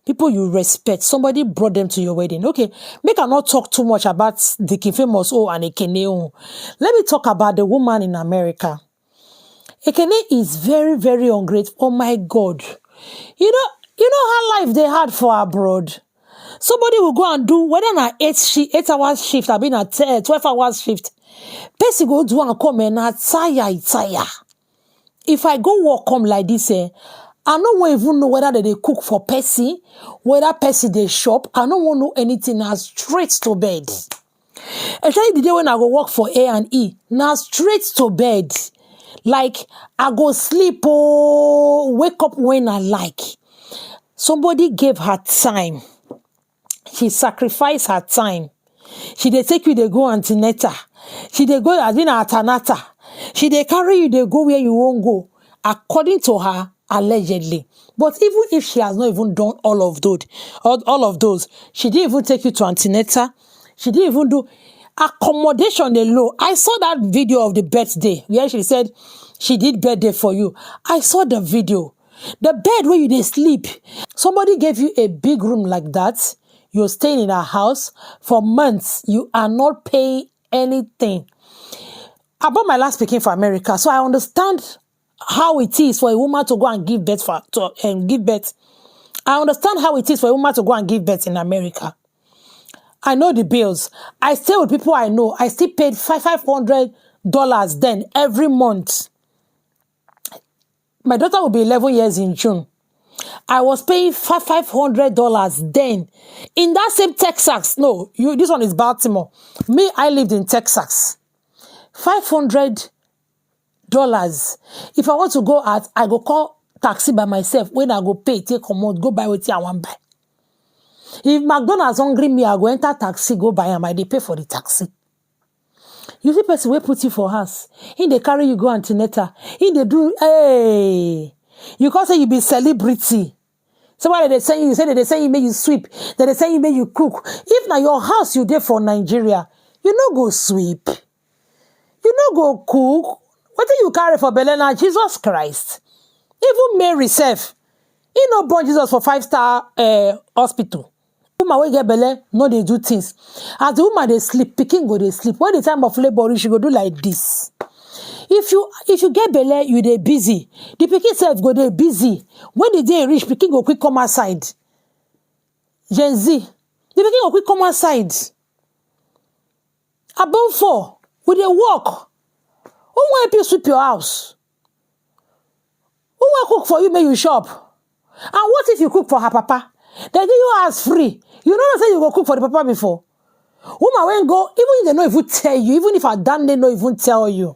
People you respect, somebody brought them to your wedding. Okay, make I not talk too much about the King Famous and Ekene. Let me talk about the woman in America. Ekene is very, very ungrateful. Oh my God. You know how life they had for abroad. Somebody will go and do, whether na 8 hours shift, I mean a 12 hours shift. Person go do and come and tire. If I go work come like this, I don't even know whether they cook for Percy, whether Percy they shop. I don't want to know anything. Now straight to bed. Especially the day when I go work for A&E. Now straight to bed. Like, I go sleep, oh, wake up when I like. Somebody gave her time. She sacrificed her time. She dey take you, they go antenatal. She dey go as in antenatal. She dey carry you, they go where you won't go. According to her, allegedly. But even if she has not even done all of those, she didn't even take you to antenatal. She didn't even do accommodation alone. I saw that video of the birthday where she said she did birthday for you. I saw the video. The bed where you dey sleep. Somebody gave you a big room like that. You're staying in a house for months. You are not paying anything. I bought my last pikin for America, so I understand how it is for a woman to go and give birth give birth. I understand how it is for a woman to go and give birth in America. I know the bills. I stay with people I know. I still paid $500 then every month. My daughter will be 11 years in June. I was paying $500 then. In that same Texas. No, this one is Baltimore. Me, I lived in Texas. $500. If I want to go out, I go call taxi by myself. When I go pay, take commode, go buy what I want buy. If McDonald's hungry me, I go enter taxi, go buy am. I dey pay for the taxi. You see person wey put you for house. He dey carry you go antenatal. He dey do, hey. You can't say you be celebrity. Somebody they say you make you sweep. They say you make you cook. If na your house you dey for Nigeria, you no go sweep. You no go cook. What do you carry for belle na Jesus Christ? Even Mary self, he no born Jesus for 5-star hospital. Woman wey get belle no dey do things. As the woman dey sleep, pikin go dey sleep. When the time of labor reach, she go do like this. If you get belle, you dey busy. The pikin self go dey busy. When the day reach, pikin go quick come outside. Gen Z, the pikin go quick come outside. About 4, we dey work. Who wan help you sweep your house? Who wan cook for you make you shop? And what if you cook for her papa? They give you house free. You know say you go cook for the papa before. Woman when go, even if they no even tell you, even if I damn they no even tell you.